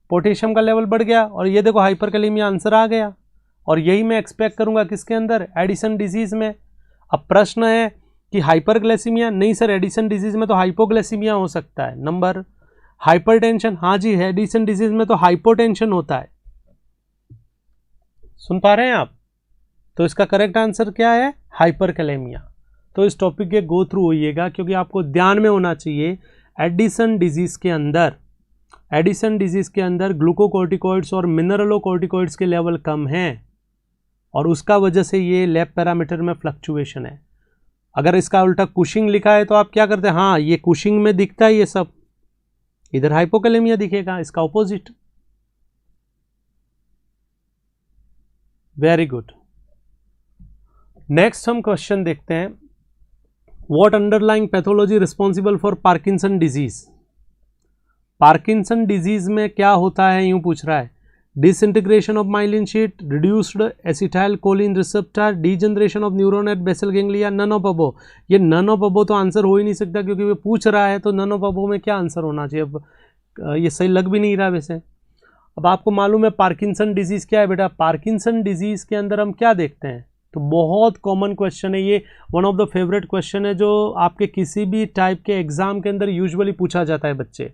पोटेशियम का लेवल बढ़ गया, और ये देखो हाइपरकैलेमिया आंसर आ गया। और यही मैं एक्सपेक्ट करूंगा किसके अंदर? एडिसन डिजीज में। अब प्रश्न है कि हाइपरग्लाइसीमिया? नहीं सर, एडिसन डिजीज में तो हाइपोग्लाइसीमिया हो सकता है। नंबर हाइपरटेंशन, हाँ जी, एडिसन डिजीज में तो हाइपोटेंशन होता है। सुन पा रहे हैं आप? तो इसका करेक्ट आंसर क्या है? हाइपरकैलेमिया। तो इस टॉपिक के गो थ्रू होइएगा, क्योंकि आपको ध्यान में होना चाहिए एडिसन डिजीज के अंदर ग्लूकोकॉर्टिकॉइड्स और मिनरलोकॉर्टिकॉइड्स के लेवल कम हैं, और उसका वजह से ये लैब पैरामीटर में फ्लक्चुएशन है। अगर इसका उल्टा कुशिंग लिखा है तो आप क्या करते हैं? हाँ, ये कुशिंग में दिखता है ये सब, इधर हाइपोकैलेमिया दिखेगा, इसका ऑपोजिट। Very good. नेक्स्ट हम क्वेश्चन देखते हैं। What underlying pathology responsible for Parkinson disease? Parkinson disease में क्या होता है, यूं पूछ रहा है। Disintegration of myelin sheath, reduced acetylcholine receptor, degeneration of neuron at basal ganglia, none of above. ये नन ऑफ अबोव तो आंसर हो ही नहीं सकता, क्योंकि वो पूछ रहा है, तो नन ऑफ अबोव में क्या आंसर होना चाहिए? अब ये सही लग भी नहीं रहा वैसे। अब आपको मालूम है पार्किंसन डिजीज क्या है बेटा? पार्किंसन डिजीज के अंदर हम क्या देखते हैं? तो बहुत कॉमन क्वेश्चन है ये, one of the favourite question है जो आपके किसी भी टाइप के एग्जाम के अंदर यूजुअली पूछा जाता है बच्चे।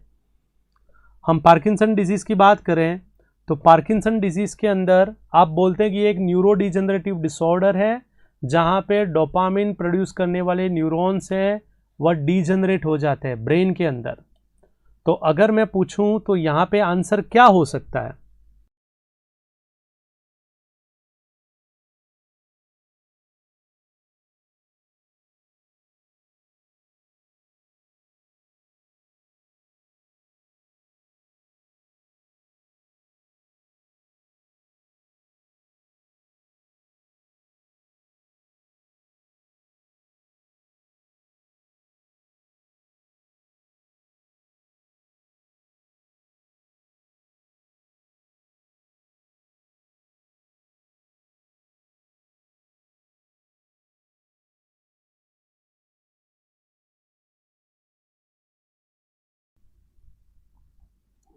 हम पार्किंसन डिजीज की बात करें तो पार्किंसन डिजीज के अंदर आप बोलते हैं कि ये एक न्यूरो डिजेनरेटिव डिसऑर्डर है, जहां पे डोपामिन प्रोड्यूस करने वाले न्यूरॉन्स हैं वह डिजेनरेट हो जाते हैं ब्रेन के अंदर। तो अगर मैं पूछूं तो यहां पे आंसर क्या हो सकता है?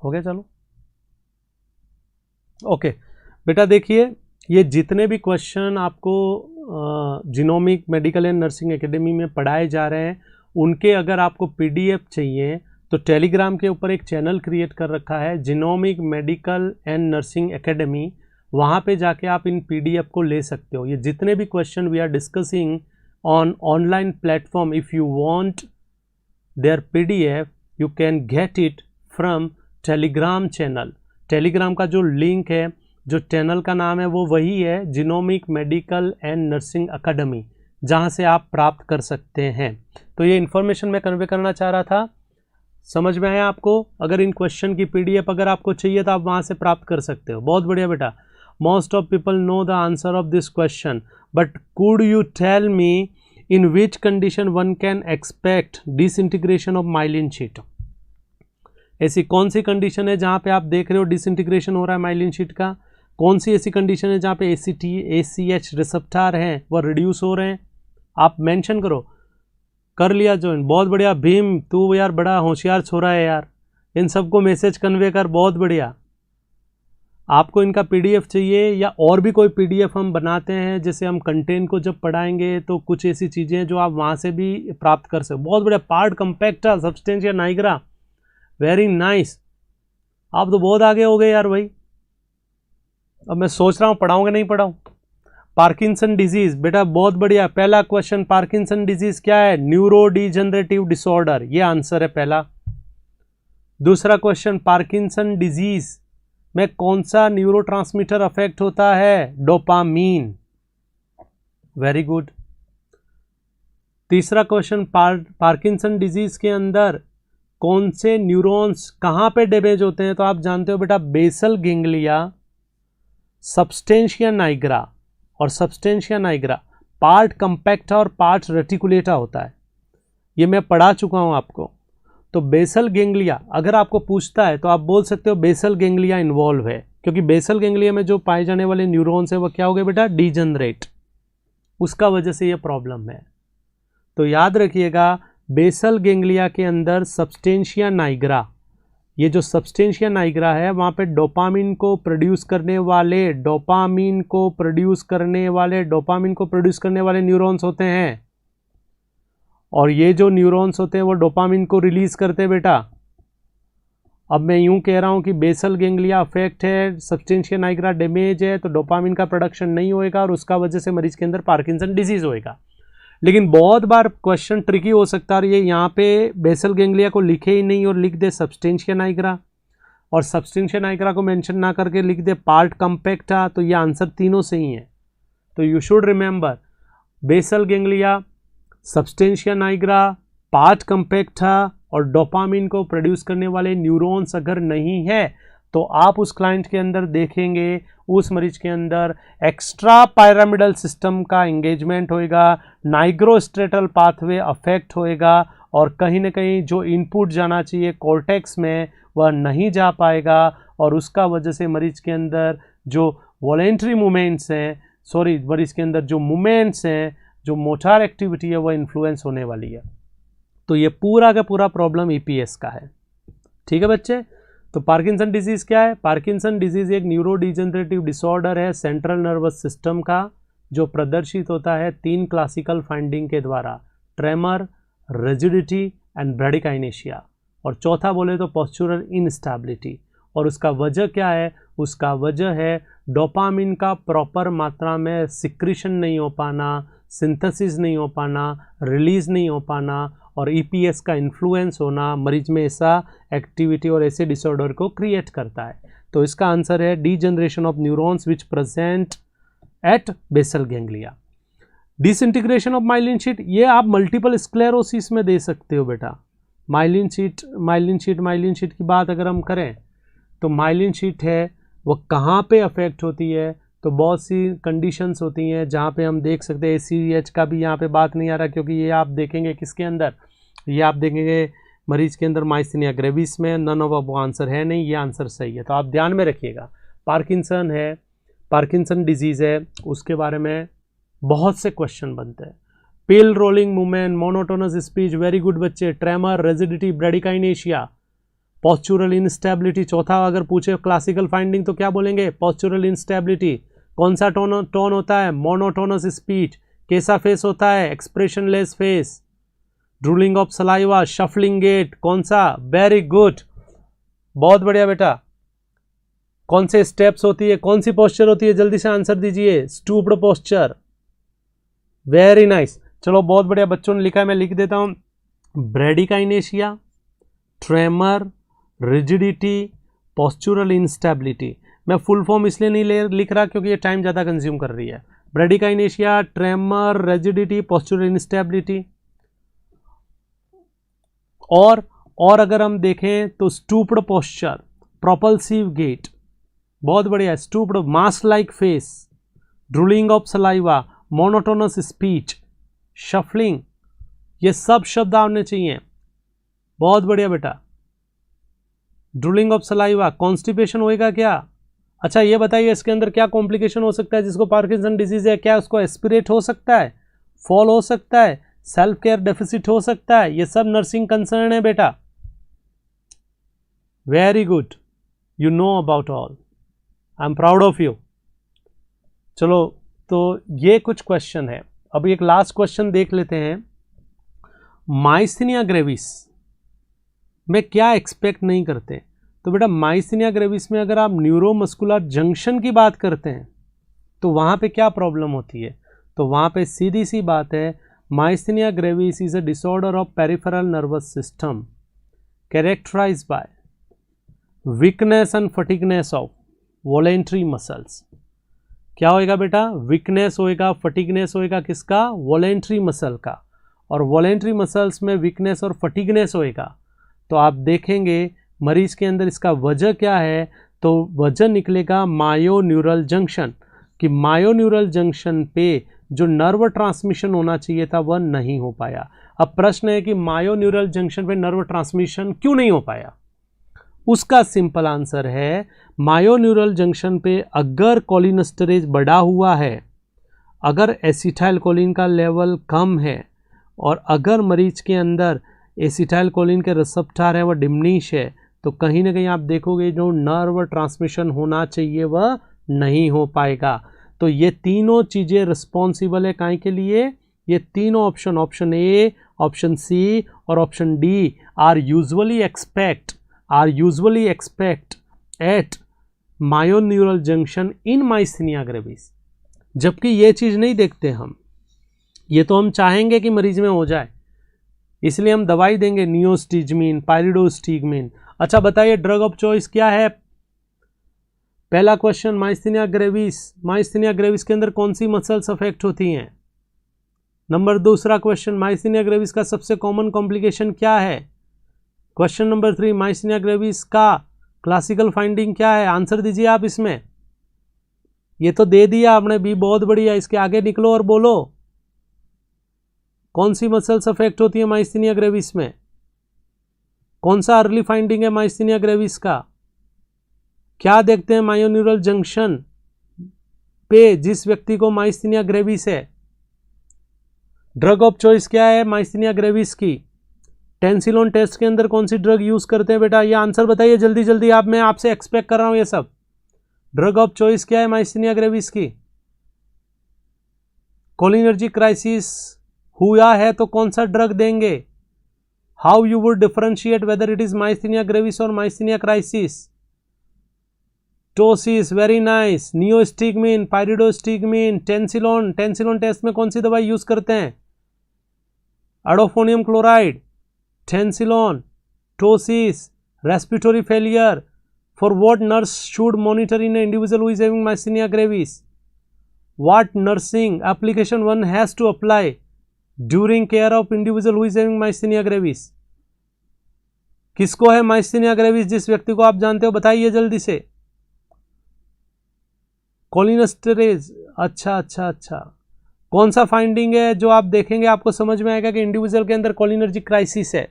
हो गया, चलो ओके। बेटा देखिए, ये जितने भी क्वेश्चन आपको genomic medical and nursing academy में पढ़ाए जा रहे हैं, उनके अगर आपको पीडीएफ चाहिए तो टेलीग्राम के ऊपर एक चैनल क्रिएट कर रखा है genomic medical and nursing academy, वहाँ पे जाके आप इन PDF को ले सकते हो। ये जितने भी question we are discussing on online platform, if you want their PDF you can get it from Telegram channel. Telegram का जो लिंक है, जो चैनल का नाम है वो वही है genomic medical and nursing academy, जहाँ से आप प्राप्त कर सकते हैं। तो ये इन्फॉर्मेशन मैं कन्वे करना चाह रहा था, समझ में आया आपको? अगर इन क्वेश्चन की PDF अगर आपको चाहिए तो आप वहाँ से प्राप्त कर सकते हो। बहुत बढ़िया बेटा। Most of people know the answer of this question, but could you tell me in which condition one can expect disintegration of myelin sheath? ऐसी कौन सी कंडीशन है जहाँ पे आप देख रहे हो डिसइंटीग्रेशन हो रहा है माइलिन शीट का? कौन सी ऐसी कंडीशन है जहाँ पे ACH रिसेप्टर हैं वो रिड्यूस हो रहे हैं? आप मेंशन करो। कर लिया ज्वाइन, बहुत बढ़िया। भीम तू यार बड़ा होशियार छोरा है यार, इन सबको मैसेज कन्वे कर, बहुत बढ़िया। आपको इनका PDF चाहिए या और भी कोई PDF हम बनाते हैं, जैसे हम कंटेंट को जब पढ़ाएंगे तो कुछ ऐसी चीज़ें जो आप वहाँ से भी प्राप्त कर सकते। बहुत बढ़िया। Pars compacta substantia nigra, very nice. आप तो बहुत आगे हो गए यार भाई। अब मैं सोच रहा हूँ पढ़ाऊँगा नहीं पढ़ाऊँ। पार्किंसन डिजीज, बेटा बहुत बढ़िया। पहला क्वेश्चन, पार्किंसन डिजीज क्या है? न्यूरो डिजेनरेटिव डिसऑर्डर, ये आंसर है पहला। दूसरा क्वेश्चन, पार्किंसन डिजीज में कौन सा न्यूरोट्रांसमीटर अफेक्ट होता है? Dopamine, very good. तीसरा क्वेश्चन, पार्किंसन डिजीज के अंदर कौन से न्यूरॉन्स कहाँ पे डैमेज होते हैं? तो आप जानते हो बेटा, बेसल गेंगलिया, सब्सटेंशिया नाइग्रा, और सब्सटेंशिया नाइग्रा पार्ट कंपैक्टा और पार्ट रेटिकुलेटा होता है। ये मैं पढ़ा चुका हूँ आपको। तो बेसल गेंगलिया अगर आपको पूछता है तो आप बोल सकते हो बेसल गेंगलिया इन्वॉल्व है, क्योंकि बेसल गेंगलिया में जो पाए जाने वाले न्यूरॉन्स है वो क्या हो गए बेटा? डीजनरेट, उसका वजह से ये प्रॉब्लम है। तो याद रखिएगा, बेसल गेंगलिया के अंदर सब्सटेंशिया नाइग्रा, ये जो सब्सटेंशिया नाइग्रा है वहाँ पे डोपामिन को प्रोड्यूस करने वाले न्यूरॉन्स होते हैं, और ये जो न्यूरॉन्स होते हैं वो डोपामिन को रिलीज करते हैं बेटा। अब मैं यूं कह रहा हूं कि बेसल गेंगलिया अफेक्ट है, सब्सटेंशिया नाइग्रा डैमेज है, तो डोपामिन का प्रोडक्शन नहीं होएगा और उसका वजह से मरीज के अंदर पार्किंसन डिजीज होएगा। लेकिन बहुत बार क्वेश्चन ट्रिकी हो सकता है, ये यहाँ पे बेसल गेंगलिया को लिखे ही नहीं और लिख दे सब्सटेंशिया नाइग्रा, और सब्सटेंशिया नाइग्रा को मेंशन ना करके लिख दे पार्ट कंपैक्टा, तो ये आंसर तीनों सही है। तो you should remember, basal ganglia, substantia nigra, pars compacta और डोपामिन को प्रोड्यूस करने वाले न्यूरॉन्स अगर नहीं है तो आप उस क्लाइंट के अंदर देखेंगे, उस मरीज के अंदर एक्स्ट्रा पायरामिडल सिस्टम का एंगेजमेंट होएगा, नाइग्रोस्ट्रेटल पाथवे अफेक्ट होएगा, और कहीं ना कहीं जो इनपुट जाना चाहिए कॉर्टेक्स में वह नहीं जा पाएगा, और उसका वजह से मरीज के अंदर जो वॉलेंट्री मूवमेंट्स हैं, मरीज के अंदर जो मूवमेंट्स हैं, जो मोटार एक्टिविटी है वह इन्फ्लुएंस होने वाली है। तो ये पूरा का पूरा प्रॉब्लम EPS का है। ठीक है बच्चे? तो पार्किंसन डिजीज़ क्या है? पार्किंसन डिजीज़ एक न्यूरो डिजेनरेटिव डिसऑर्डर है सेंट्रल नर्वस सिस्टम का, जो प्रदर्शित होता है 3 क्लासिकल फाइंडिंग के द्वारा, ट्रेमर, रिजिडिटी एंड ब्रैडिकाइनेशिया, और चौथा बोले तो पोस्चुरल इनस्टेबिलिटी। और उसका वजह क्या है? उसका वजह है डोपामिन का प्रॉपर मात्रा में सिक्रीशन नहीं हो पाना, सिंथेसिस नहीं हो पाना, रिलीज नहीं हो पाना, और EPS का इन्फ्लुएंस होना मरीज में ऐसा एक्टिविटी और ऐसे डिसऑर्डर को क्रिएट करता है। तो इसका आंसर है degeneration of neurons which present at basal ganglia. Disintegration of myelin sheath, ये आप मल्टीपल स्क्लेरोसिस में दे सकते हो बेटा। माइलिन शीट की बात अगर हम करें तो माइलिन शीट है वो कहाँ पे अफेक्ट होती है? तो बहुत सी कंडीशंस होती हैं जहाँ पे हम देख सकते हैं। ACH का भी यहाँ पे बात नहीं आ रहा, क्योंकि ये आप देखेंगे किसके अंदर, ये आप देखेंगे मरीज के अंदर माइस्थेनिया ग्रेविस में। नन ऑफ वो आंसर है नहीं, ये आंसर सही है। तो आप ध्यान में रखिएगा। पार्किंसन है, पार्किंसन डिजीज़ है, उसके बारे में बहुत से क्वेश्चन बनते हैं। Pill rolling movement, monotonous speech, very good बच्चे। Tremor, rigidity, bradykinesia, postural instability. चौथा अगर पूछे क्लासिकल फाइंडिंग तो क्या बोलेंगे? Postural instability. कौन सा टोन होता है? Monotonous speech. कैसा फेस होता है? Expressionless face. Drooling of saliva, shuffling gait, कौन सा? वेरी गुड, बहुत बढ़िया बेटा। कौन से स्टेप्स होती है, कौन सी पोस्चर होती है, जल्दी से आंसर दीजिए। Stooped posture, very nice. चलो बहुत बढ़िया, बच्चों ने लिखा है, मैं लिख देता हूं। ब्रेडिकाइनेशिया, ट्रेमर, रिजिडिटी, पोस्चुरल इंस्टेबिलिटी। मैं फुल फॉर्म इसलिए नहीं लिख रहा क्योंकि ये टाइम ज़्यादा कंज्यूम कर रही है। ब्रेडिकाइनेशिया, ट्रेमर, रिजिडिटी, पोस्चुरल इंस्टेबिलिटी। और अगर हम देखें तो स्टूप्ड पोस्चर, प्रोपल्सिव गेट, बहुत बढ़िया। Stooped, mask like face, drooling of saliva, monotonous speech, shuffling, ये सब शब्द आने चाहिए। बहुत बढ़िया बेटा। ड्रूलिंग ऑफ सलाइवा, कॉन्स्टिपेशन होएगा क्या? अच्छा ये बताइए इसके अंदर क्या कॉम्प्लिकेशन हो सकता है? जिसको पार्किंसन डिजीज है, क्या उसको एस्पिरेट हो सकता है, फॉल हो सकता है, सेल्फ केयर डेफिसिट हो सकता है? ये सब नर्सिंग कंसर्न है बेटा। Very good, you know about all, I am proud of you. चलो तो ये कुछ क्वेश्चन है। अब एक लास्ट क्वेश्चन देख लेते हैं। माइस्थीनिया ग्रेविस में क्या एक्सपेक्ट नहीं करते? तो बेटा माइस्थीनिया ग्रेविस में अगर आप न्यूरोमस्कुलर जंक्शन की बात करते हैं तो वहाँ पे क्या प्रॉब्लम होती है? तो वहाँ पे सीधी सी बात है, myasthenia gravis is a disorder of peripheral nervous system characterized by weakness and fatigueness of voluntary muscles. क्या होएगा बेटा? वीकनेस होएगा, फटीगनेस होएगा, किसका? वॉलेंट्री मसल का। और वॉलेंट्री मसल्स में वीकनेस और फटीगनेस होएगा। तो आप देखेंगे मरीज के अंदर इसका वजह क्या है, तो वजह निकलेगा मायोन्यूरल जंक्शन, कि मायोन्यूरल जंक्शन पे जो नर्व ट्रांसमिशन होना चाहिए था वह नहीं हो पाया। अब प्रश्न है कि मायोन्यूरल जंक्शन पे नर्व ट्रांसमिशन क्यों नहीं हो पाया? उसका सिंपल आंसर है, मायोन्यूरल जंक्शन पे अगर कोलिनेस्टेरेज बढ़ा हुआ है, अगर एसिटाइलकोलिन का लेवल कम है, और अगर मरीज के अंदर एसिटाइलकोलिन के रिसेप्टर है वह डिमिनिश है, तो कहीं ना कहीं आप देखोगे जो नर्व ट्रांसमिशन होना चाहिए वह नहीं हो पाएगा। तो ये तीनों चीज़ें रिस्पॉन्सिबल है काहे के लिए? ये तीनों option, option A, option C और option D are usually expect at myoneural junction in myasthenia gravis. जबकि ये चीज़ नहीं देखते हम, ये तो हम चाहेंगे कि मरीज में हो जाए, इसलिए हम दवाई देंगे नियोस्टिजमिन, पाइरिडोस्टिगमिन। अच्छा बताइए ड्रग ऑफ चॉइस क्या है? पहला क्वेश्चन, माइस्थीनिया ग्रेविस के अंदर कौन सी मसल्स अफेक्ट होती हैं? नंबर दूसरा क्वेश्चन, माइस्थीनिया ग्रेविस का सबसे कॉमन कॉम्प्लिकेशन क्या है? क्वेश्चन नंबर 3, माइस्थीनिया ग्रेविस का क्लासिकल फाइंडिंग क्या है? आंसर दीजिए आप इसमें। ये तो दे दिया आपने भी, बहुत बढ़िया। इसके आगे निकलो और बोलो कौन सी मसल्स अफेक्ट होती है माइस्थीनिया ग्रेविस में? कौन सा अर्ली फाइंडिंग है माइस्थीनिया ग्रेविस का? क्या देखते हैं मायोन्यूरल जंक्शन पे जिस व्यक्ति को माइस्थीनिया ग्रेविस है? ड्रग ऑफ चॉइस क्या है माइस्थीनिया ग्रेविस की? टेंसिलोन टेस्ट के अंदर कौन सी ड्रग यूज करते हैं बेटा? ये आंसर बताइए जल्दी जल्दी, आप, मैं आपसे एक्सपेक्ट कर रहा हूं ये सब। ड्रग ऑफ चॉइस क्या है माइस्थीनिया ग्रेविस की? कोलिनर्जिक क्राइसिस हुआ है तो कौन सा ड्रग देंगे? How you would differentiate whether it is myasthenia gravis or myasthenia crisis? Ptosis, very nice. Neostigmine, pyridostigmine, tensilon test में कौन सी दवाई यूज करते हैं? Edrophonium chloride, tensilon, ptosis, respiratory failure. For what nurse should monitor in individual who is having myasthenia gravis? What nursing application one has to apply during care of individual who is having myasthenia gravis? किसको है myasthenia gravis? जिस व्यक्ति को आप जानते हो बताइए जल्दी से। कोलिनेस्टेरेज, अच्छा। कौन सा फाइंडिंग है जो आप देखेंगे आपको समझ में आएगा कि इंडिविजुअल के अंदर कोलिनर्जिक क्राइसिस है?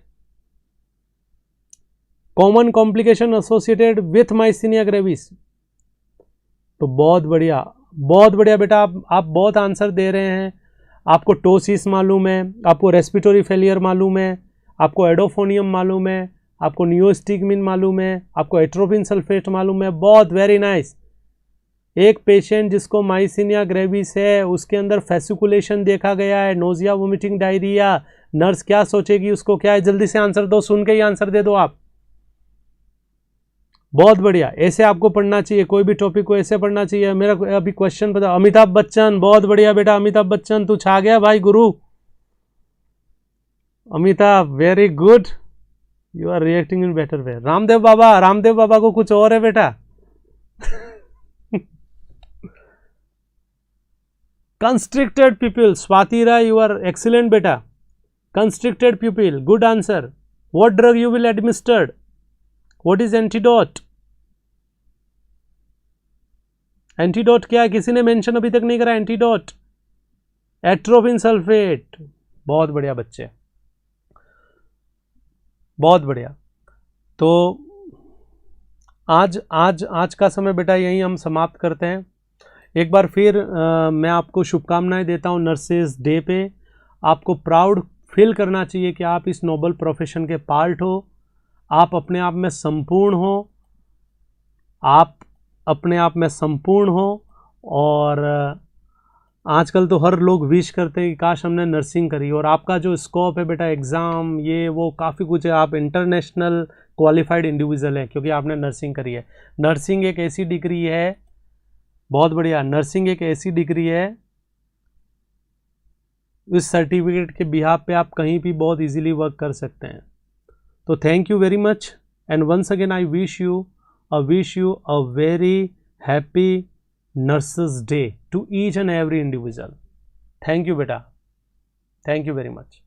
Common complication associated with myasthenia gravis. तो बहुत बढ़िया बेटा, आप बहुत आंसर दे रहे हैं। आपको टोसिस मालूम है, आपको रेस्पिरेटरी फेलियर मालूम है, आपको एडोफोनियम मालूम है, आपको नियोस्टिगमिन मालूम है, आपको एट्रोपिन सल्फेट मालूम है। बहुत वेरी नाइस। एक पेशेंट जिसको माइस्थीनिया ग्रेविस है उसके अंदर फैसिकुलेशन देखा गया है, नोजिया, वोमिटिंग, डायरिया, नर्स क्या सोचेगी, उसको क्या है, जल्दी से आंसर दो, सुन के ही आंसर दे दो आप। बहुत बढ़िया, ऐसे आपको पढ़ना चाहिए, कोई भी टॉपिक को ऐसे पढ़ना चाहिए। मेरा अभी क्वेश्चन बता, अमिताभ बच्चन, बहुत बढ़िया बेटा, अमिताभ बच्चन तू छा गया भाई गुरु। Amitabh very good, you are reacting in better way. Ramdev Baba, Ramdev Baba को कुछ और है बेटा। Constricted pupil, Swati Rai you are excellent बेटा। Constricted pupil, good answer. What drug you will administered, what is antidote? Antidote क्या है, किसी ने मेंशन अभी तक नहीं करा एंटीडोट? Atropine sulphate. बहुत बढ़िया बच्चे, बहुत बढ़िया। तो आज का समय बेटा यहीं हम समाप्त करते हैं। एक बार फिर मैं आपको शुभकामनाएं देता हूं नर्सेज डे पे। आपको प्राउड फील करना चाहिए कि आप इस नोबल प्रोफेशन के पार्ट हो। आप अपने आप में संपूर्ण हो, आप अपने आप में संपूर्ण हो। और आजकल तो हर लोग विश करते हैं कि काश हमने नर्सिंग करी। और आपका जो स्कोप है बेटा, एग्ज़ाम ये वो काफ़ी कुछ है, आप इंटरनेशनल क्वालिफाइड इंडिविजुअल हैं क्योंकि आपने नर्सिंग करी है। नर्सिंग एक ऐसी डिग्री है, बहुत बढ़िया, नर्सिंग एक ऐसी डिग्री है, इस सर्टिफिकेट के बिहाफ पे आप कहीं भी बहुत इजीली वर्क कर सकते हैं। तो thank you very much and once again I wish you a very happy nurses day to each and every individual. Thank you बेटा, थैंक यू वेरी मच।